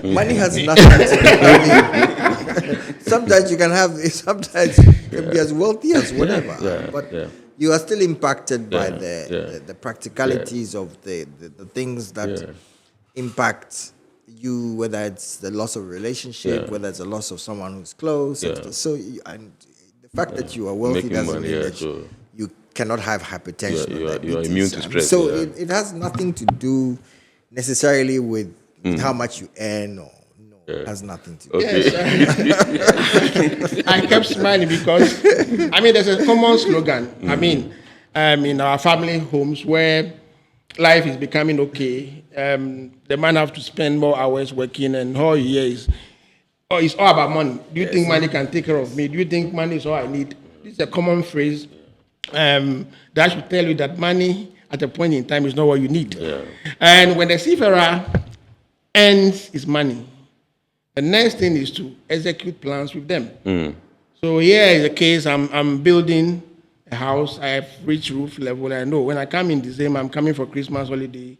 Money has nothing to do with it. Sometimes you can have, sometimes you can be as wealthy as whatever. But you are still impacted by the practicalities of the things that impact you, whether it's the loss of a relationship, whether it's the loss of someone who's close. So, and the fact that you are wealthy Making doesn't money, mean that you cannot have hypertension. You are immune to stress. So it has nothing to do necessarily with how much you earn or it has nothing to do. Yes, I kept smiling because, I mean, there's a common slogan. I mean, in our family homes where life is becoming okay, the man have to spend more hours working and all he hears is, it's all about money. Do you think money can take care of me? Do you think money is all I need? This is a common phrase that should tell you that money at a point in time is not what you need. And when the seafarer earns his money, the next thing is to execute plans with them. So here is the case, I'm building a house, I have reached roof level. I know when I come in December, I'm coming for Christmas holiday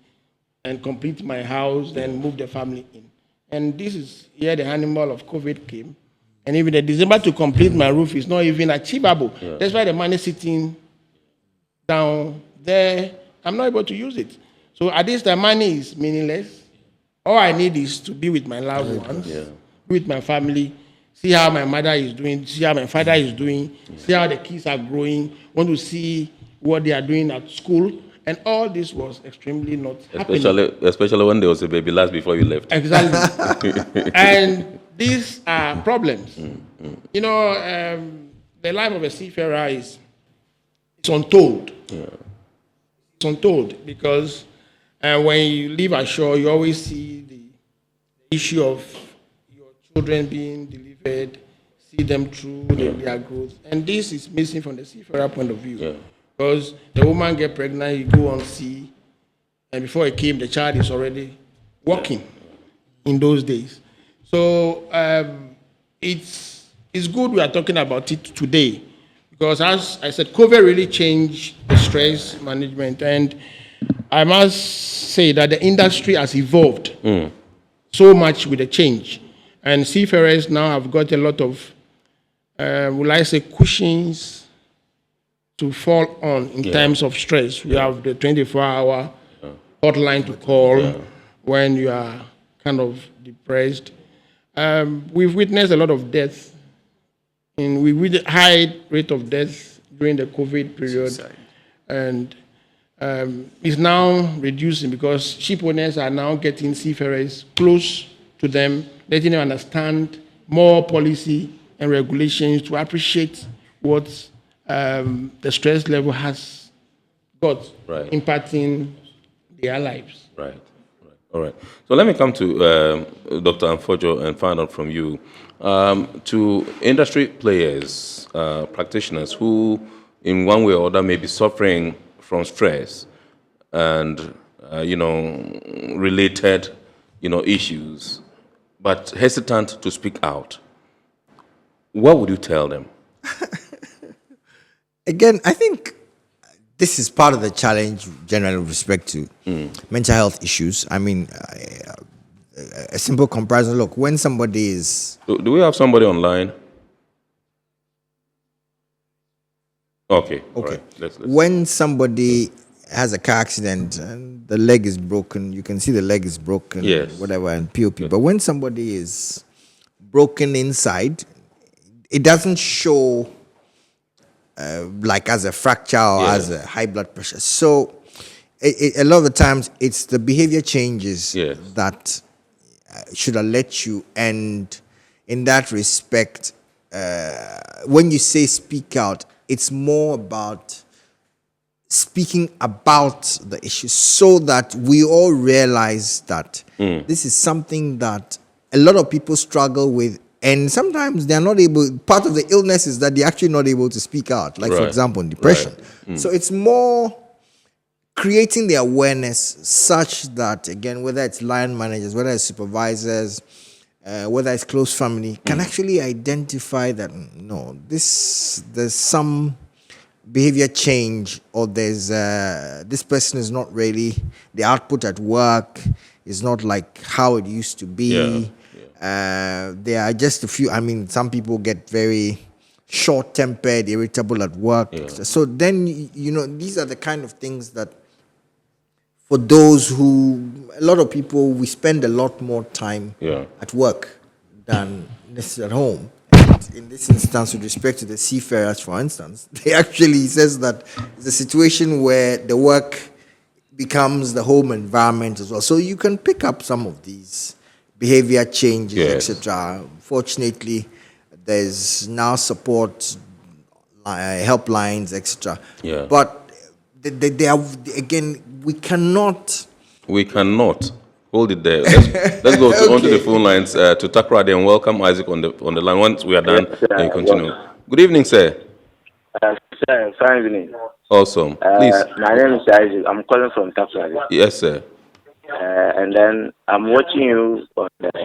and complete my house, then move the family in. And this is here the animal of COVID came. And even the December to complete my roof is not even achievable. That's why the money sitting down there, I'm not able to use it. So at this time, money is meaningless. All I need is to be with my loved ones, be with my family, see how my mother is doing, see how my father is doing, see how the kids are growing, want to see what they are doing at school. And all this was extremely not happening. Especially when there was a baby last before you left. Exactly. And these are problems. You know, the life of a seafarer it's untold. It's untold because when you live ashore, you always see the issue of your children being delivered, see them through their growth. And this is missing from the seafarer point of view. Because the woman get pregnant, you go on sea, and before it came, the child is already walking in those days. So it's good we are talking about it today. Because as I said, COVID really changed the stress management. And I must say that the industry has evolved so much with the change. And seafarers now have got a lot of, will I say, cushions to fall on in times of stress. We have the 24-hour hotline to call when you are kind of depressed. We've witnessed a lot of deaths. And we with a high rate of death during the COVID period. And is now reducing because ship owners are now getting seafarers close to them, letting them understand more policy and regulations to appreciate what the stress level has got, impacting their lives. Right. All right. So let me come to Dr. Amfojo and find out from you. To industry players, practitioners who, in one way or other, may be suffering from stress and, related, issues, but hesitant to speak out, what would you tell them? Again, I think this is part of the challenge generally with respect to mental health issues. I mean, a simple comparison. Look, when somebody is... Do we have somebody online? Okay. Okay. Let's when somebody has a car accident and the leg is broken, you can see the leg is broken, whatever, and POP. But when somebody is broken inside, it doesn't show like as a fracture or as a high blood pressure. So a lot of the times it's the behavior changes that should alert you. And in that respect, when you say speak out, it's more about speaking about the issue so that we all realize that this is something that a lot of people struggle with, and sometimes they're not able. Part of the illness is that they're actually not able to speak out, like for example, in depression. So it's more creating the awareness such that, again, whether it's line managers, whether it's supervisors, whether it's close family, can actually identify that there's some behavior change, or there's this person is not really, the output at work is not like how it used to be. There are just a few. I mean, some people get very short-tempered, irritable at work. So then, these are the kind of things that, for those who, a lot of people, we spend a lot more time at work than at home. In this instance, with respect to the seafarers, for instance, they actually says that it's a situation where the work becomes the home environment as well. So you can pick up some of these behavior changes, etc. Fortunately, there's now support helplines, etc. But they are, again, we cannot. Hold it there. Let's go onto the phone lines to Takoradi and welcome Isaac on the line. Once we are done, then you continue. Good evening, sir. Sir, fine evening. Awesome. Please. My name is Isaac. I'm calling from Takoradi. Yes, sir. And then I'm watching you on Metro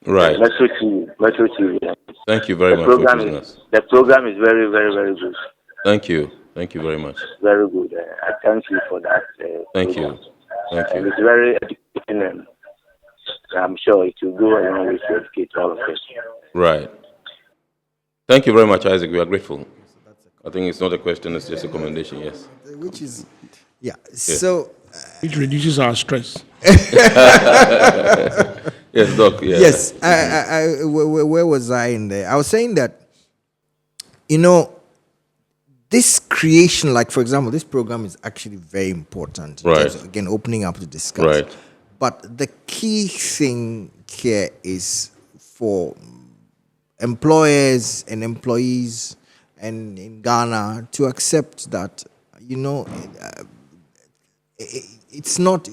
TV. Thank you very much for choosing us. The program is very, very, very good. Thank you. Thank you very much. Very good. I thank you for that. Thank you. Thank you. And it's very educating, and I'm sure it will go a long way to educate all of us. Right. Thank you very much, Isaac. We are grateful. I think it's not a question, it's just a commendation, yes. Which is, so... it reduces our stress. Yes, Doc. Yeah. Yes. Where was I in there? I was saying that, this creation, like, for example, this program is actually very important. In terms of, again, opening up to discuss. Right. But the key thing here is for employers and employees and in Ghana to accept that, it's not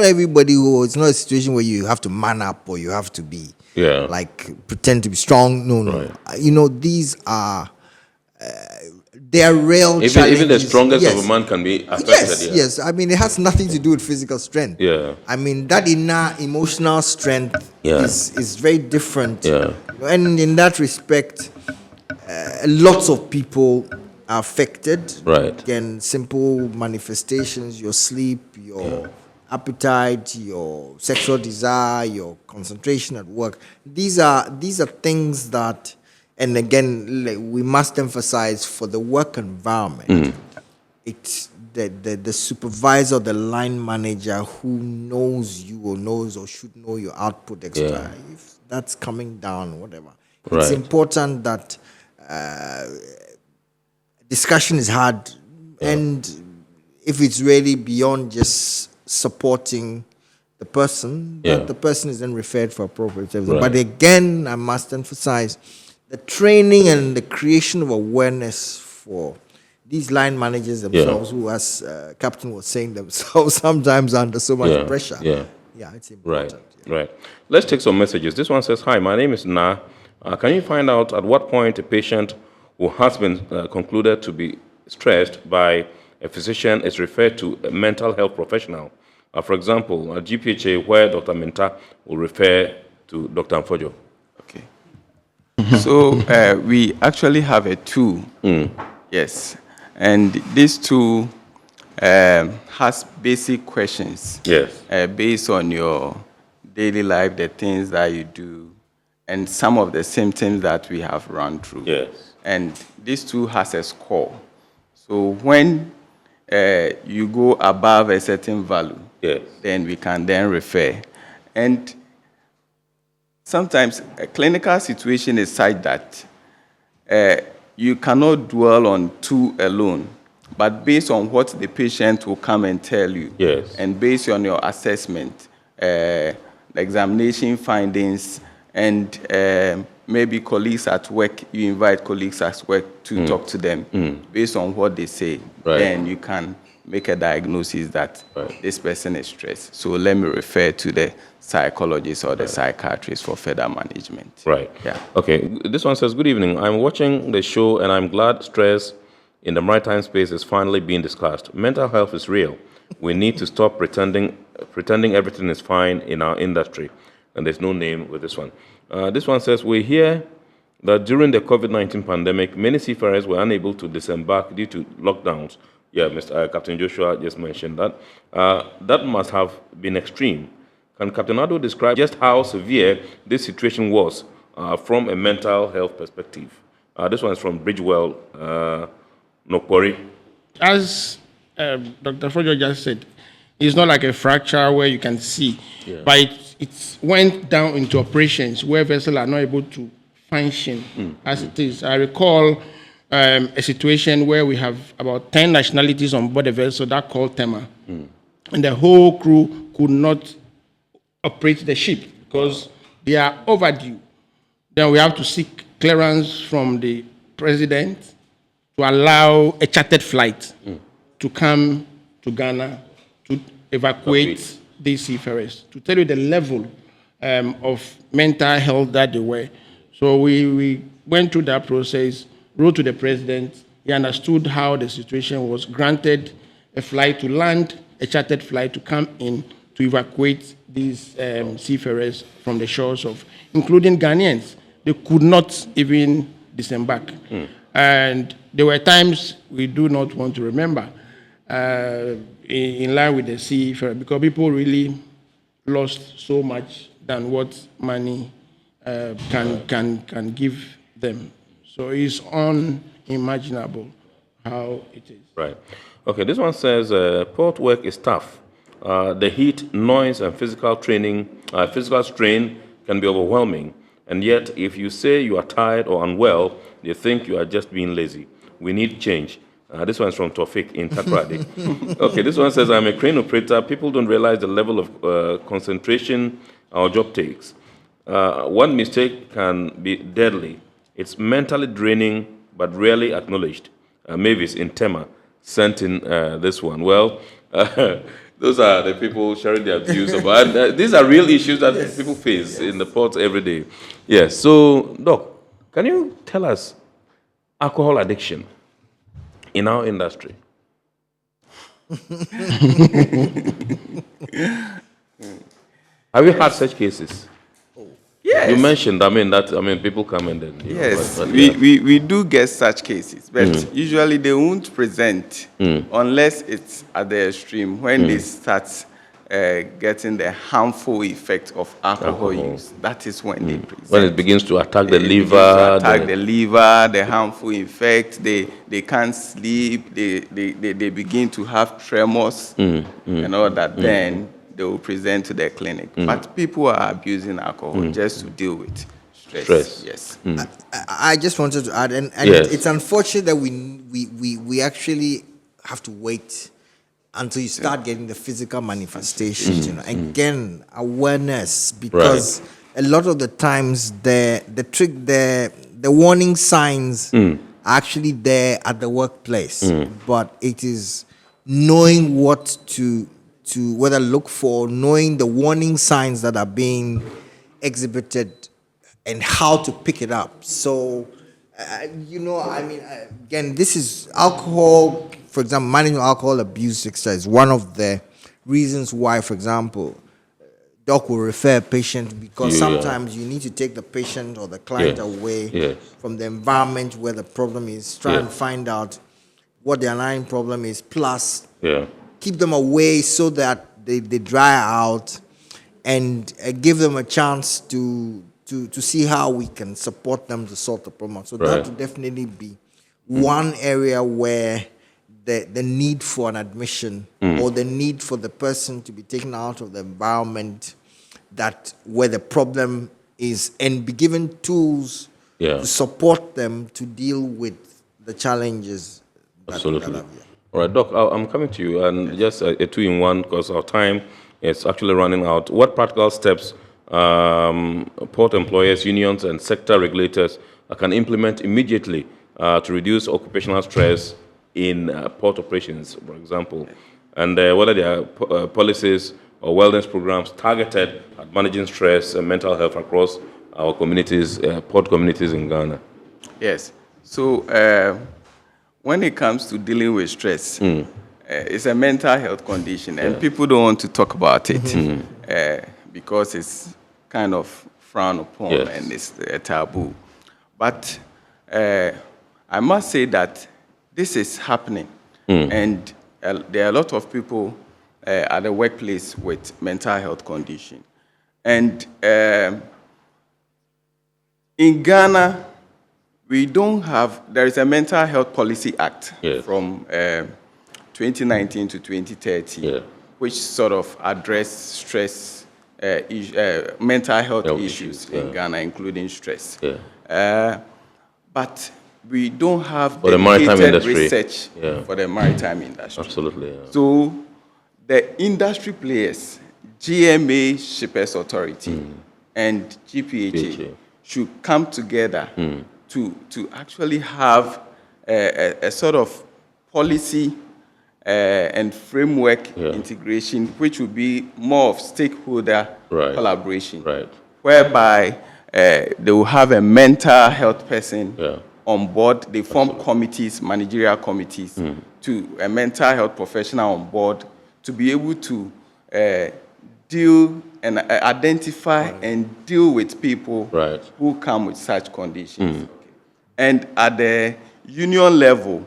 everybody who, it's not a situation where you have to man up or you have to be like pretend to be strong. No. These are they are real challenges. Even the strongest of a man can be affected. Yes. I mean, it has nothing to do with physical strength. I mean, that inner emotional strength is very different. And in that respect, lots of people are affected. Again, simple manifestations, your sleep, your appetite, your sexual desire, your concentration at work. These are things that, and again, we must emphasize for the work environment, it's the supervisor, the line manager who knows you or knows or should know your output extra. If that's coming down, whatever. It's important that discussion is had, and if it's really beyond just supporting the person, that the person is then referred for appropriate services. Right. But again, I must emphasize the training and the creation of awareness for these line managers themselves, who, as Captain was saying, themselves sometimes under so much pressure. Yeah, it's important. Right. Let's take some messages. This one says, "Hi, my name is Na. Can you find out at what point a patient who has been concluded to be stressed by a physician is referred to a mental health professional? For example, a GPHA where Dr. Menta will refer to Dr. Amfojo." Okay. So we actually have a tool. Yes. And this tool has basic questions. Yes. Based on your daily life, the things that you do, and some of the symptoms that we have run through. Yes. And this tool has a score. So when you go above a certain value, then we can then refer. And sometimes a clinical situation is such that you cannot dwell on two alone, but based on what the patient will come and tell you, and based on your assessment, the examination findings, and maybe colleagues at work, you invite colleagues at work to talk to them. Based on what they say, then you can make a diagnosis that this person is stressed. So let me refer to the psychologist or the psychiatrist for further management. Right. Yeah. Okay. This one says, "Good evening. I'm watching the show and I'm glad stress in the maritime space is finally being discussed. Mental health is real. We need to stop pretending everything is fine in our industry." And there's no name with this one. This one says, "We hear that during the COVID-19 pandemic, many seafarers were unable to disembark due to lockdowns." Yeah, Captain Joshua just mentioned that. That must have been extreme. Can Captain Ado describe just how severe this situation was from a mental health perspective? This one is from Bridgewell, Nokpori. As Dr. Fojo just said, it's not like a fracture where you can see, but it went down into operations where vessels are not able to function as it is. I recall a situation where we have about 10 nationalities on board a vessel that called Tema, and the whole crew could not operate the ship because they are overdue. Then we have to seek clearance from the president to allow a chartered flight to come to Ghana to evacuate these seafarers, to tell you the level of mental health that they were. So we went through that process, wrote to the president. He understood how the situation was, granted a flight to land, a chartered flight to come in to evacuate these seafarers from the shores of, including Ghanaians. They could not even disembark. And there were times we do not want to remember in line with the seafarer, because people really lost so much than what money can give them. So it's unimaginable how it is. Right. Okay, this one says port work is tough. The heat, noise, and physical strain can be overwhelming. And yet, if you say you are tired or unwell, they think you are just being lazy. We need change. This one's from Tofik in Takoradi. Okay, this one says, "I'm a crane operator. People don't realize the level of concentration our job takes. One mistake can be deadly. It's mentally draining, but rarely acknowledged." Mavis in Tema sent in this one. Well, those are the people sharing their views about. These are real issues that people face in the ports every day. Yes. So, Doc, can you tell us alcohol addiction in our industry? Have you had such cases? Yes. You mentioned, people come and then. Yes, we do get such cases, but usually they won't present unless it's at the extreme, when they start getting the harmful effect of alcohol use. That is when they present. When it begins to attack the liver. The harmful effect, they can't sleep, they begin to have tremors and all that, then they will present to the clinic. But people are abusing alcohol just to deal with stress. Yes. I just wanted to add, and yes. it's unfortunate that we actually have to wait until you start getting the physical manifestations. Again, awareness, because a lot of the times the warning signs are actually there at the workplace, but it is knowing what to whether look for, knowing the warning signs that are being exhibited and how to pick it up. So, again, this is alcohol. For example, managing alcohol abuse, etc., is one of the reasons why, for example, doc will refer a patient, because sometimes you need to take the patient or the client away from the environment where the problem is, try and find out what the underlying problem is, plus keep them away so that they dry out, and give them a chance to see how we can support them to solve the problem. So that would definitely be one area where the need for an admission or the need for the person to be taken out of the environment where the problem is, and be given tools to support them to deal with the challenges. Absolutely. All right, Doc, I'm coming to you, and just a two-in-one, because our time is actually running out. What practical steps port employers, unions, and sector regulators can implement immediately to reduce occupational stress in port operations, for example, and whether there are policies or wellness programs targeted at managing stress and mental health across our communities, port communities in Ghana? Yes. So when it comes to dealing with stress, it's a mental health condition, and people don't want to talk about it because it's kind of frowned upon and it's a taboo. But I must say that this is happening, and there are a lot of people at the workplace with mental health condition. And in Ghana, there is a Mental Health Policy Act from 2019 to 2030, which sort of address stress, mental health issues in Ghana, including stress. But we don't have dedicated research for the maritime industry. Absolutely. So the industry players, GMA, Shippers Authority, and GPHA should come together to actually have a sort of policy and framework integration, which will be more of stakeholder collaboration, whereby they will have a mental health person on board. They form committees, managerial committees, to a mental health professional on board to be able to deal and identify and deal with people who come with such conditions. And at the union level,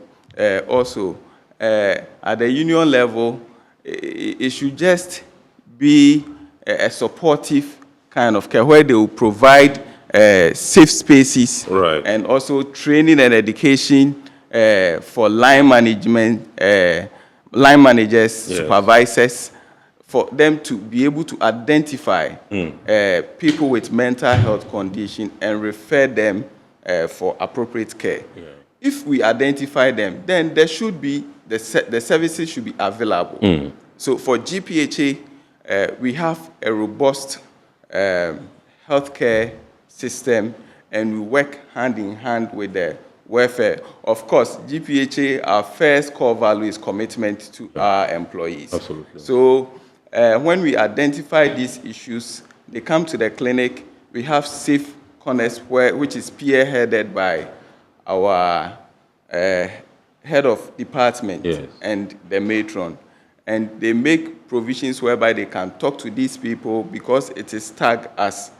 also, at the union level, it should just be a supportive kind of care where they will provide safe spaces and also training and education for line management, line managers, supervisors, for them to be able to identify people with mental health condition and refer them for appropriate care. If we identify them, then there should be, the services should be available. So for GPHA, we have a robust healthcare system, and we work hand in hand with the welfare. Of course, GPHA, our first core value is commitment to our employees. Absolutely. So when we identify these issues, they come to the clinic. We have safe corners, which is peer-headed by our head of department and the matron. And they make provisions whereby they can talk to these people, because it is tagged as,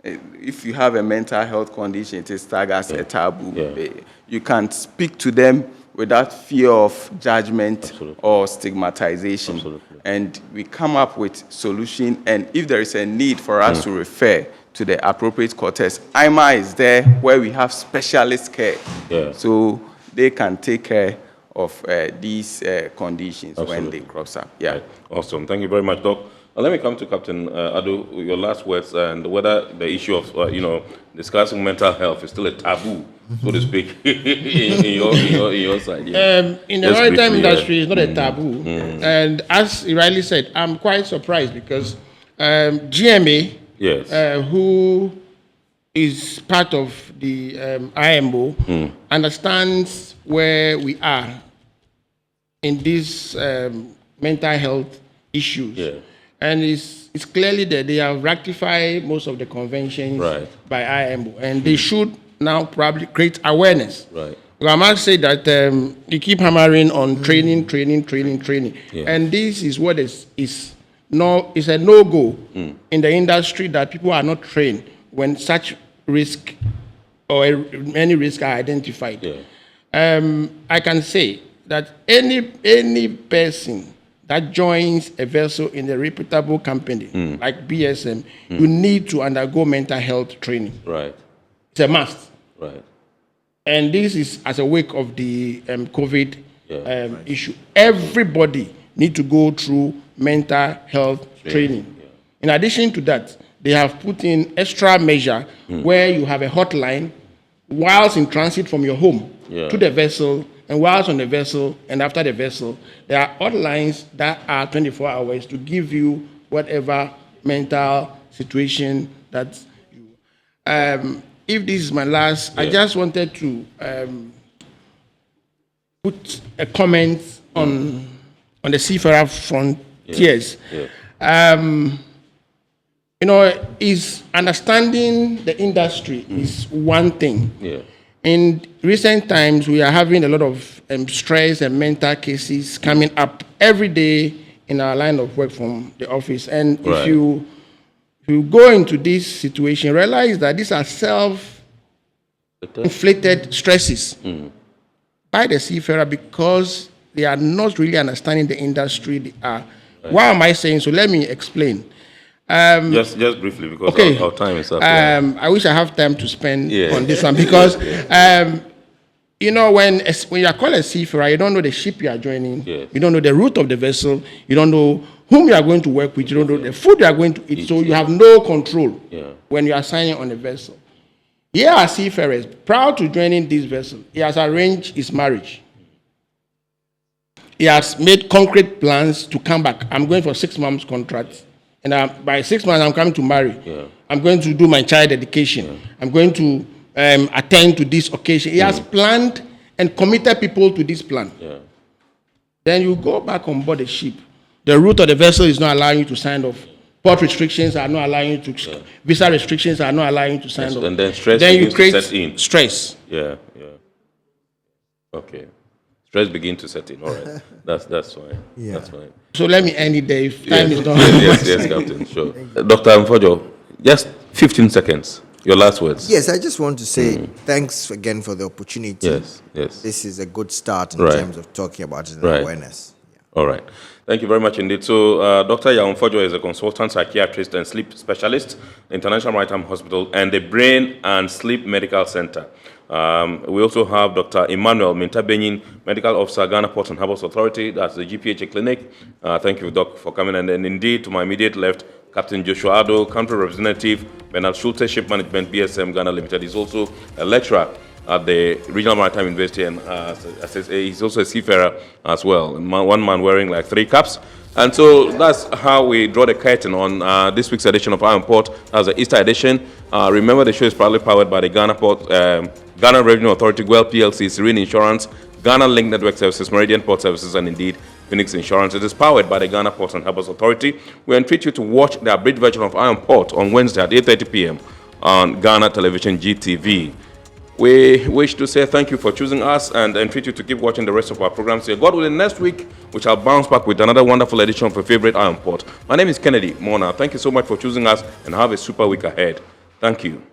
if you have a mental health condition, it is tagged as a taboo. You can't speak to them without fear of judgment or stigmatization. And we come up with solution, and if there is a need for us to refer to the appropriate quarters, IMA is there where we have specialist care. So they can take care of these conditions when they cross up. Awesome. Thank you very much, Doc. Let me come to Captain Adu, your last words, and whether the issue of, discussing mental health is still a taboo, so to speak, in your side. Yeah. In the maritime industry, it's not a taboo. And as he rightly said, I'm quite surprised because GMA, who is part of the IMO, understands where we are in these mental health issues. Yeah. And it's clearly that they have rectified most of the conventions by IMO, and they should now probably create awareness. Right. I must say that you keep hammering on training, and this is what is a no-go in the industry, that people are not trained when such risk or any risk are identified. Yeah. I can say that any person that joins a vessel in a reputable company like BSM, you need to undergo mental health training. Right. It's a must. Right. And this is as a wake of the COVID issue. Everybody need to go through mental health training. Yeah. In addition to that, they have put in extra measure where you have a hotline whilst in transit from your home to the vessel, and whilst on the vessel and after the vessel, there are hotlines that are 24 hours to give you whatever mental situation that you. If this is my last, I just wanted to put a comment on the seafarer frontiers. Is understanding the industry is one thing. Yeah. In recent times, we are having a lot of stress and mental cases coming up every day in our line of work from the office. And if you go into this situation, realize that these are self-inflicted stresses by the seafarer because they are not really understanding the industry they are. Why am I saying so? Let me explain. Just briefly, because our time is up. I wish I have time to spend on this one because, when you are called a seafarer, you don't know the ship you are joining, you don't know the route of the vessel, you don't know whom you are going to work with, you don't know the food you are going to eat, so you have no control when you are signing on a vessel. Here are seafarers, proud to joining this vessel. He has arranged his marriage. He has made concrete plans to come back. I'm going for 6 months contract. And by 6 months, I'm coming to marry. Yeah. I'm going to do my child education. Yeah. I'm going to attend to this occasion. He has planned and committed people to this plan. Yeah. Then you go back on board the ship. The route of the vessel is not allowing you to sign off. Port restrictions are not allowing you to. Visa restrictions are not allowing you to sign off. And then stress you create to set in. Stress. Yeah. Okay. Stress begin to set in. All right. That's fine. Yeah. That's fine. So let me end it there if time is not. Yes, Captain. Sure. Dr. Mfojo, just 15 seconds. Your last words. Yes, I just want to say thanks again for the opportunity. Yes. This is a good start in terms of talking about it and awareness. Yeah. All right. Thank you very much indeed. So, Dr. Mfojo is a consultant psychiatrist and sleep specialist, International Maritime Hospital, and the Brain and Sleep Medical Center. We also have Dr. Emmanuel Mintabenyin, Medical Officer, Ghana Ports and Harbours Authority. That's the GPHA clinic. Thank you, Doc, for coming. And then indeed, to my immediate left, Captain Joshua Ado, Country Representative, Bernard Schulte, Ship Management, BSM Ghana Limited. He's also a lecturer at the Regional Maritime University, and he's also a seafarer as well. One man wearing like 3 caps. And so that's how we draw the curtain on this week's edition of Iron Port. That's the Easter edition. Remember, the show is proudly powered by the Ghana Revenue Authority, GWEL PLC, Serene Insurance, Ghana Link Network Services, Meridian Port Services, and indeed Phoenix Insurance. It is powered by the Ghana Ports and Harbours Authority. We entreat you to watch the abridged version of Iron Port on Wednesday at 8:30 p.m. on Ghana Television GTV. We wish to say thank you for choosing us and entreat you to keep watching the rest of our programs here. God willing, next week we shall bounce back with another wonderful edition of your favorite Iron Port. My name is Kennedy Mona. Thank you so much for choosing us and have a super week ahead. Thank you.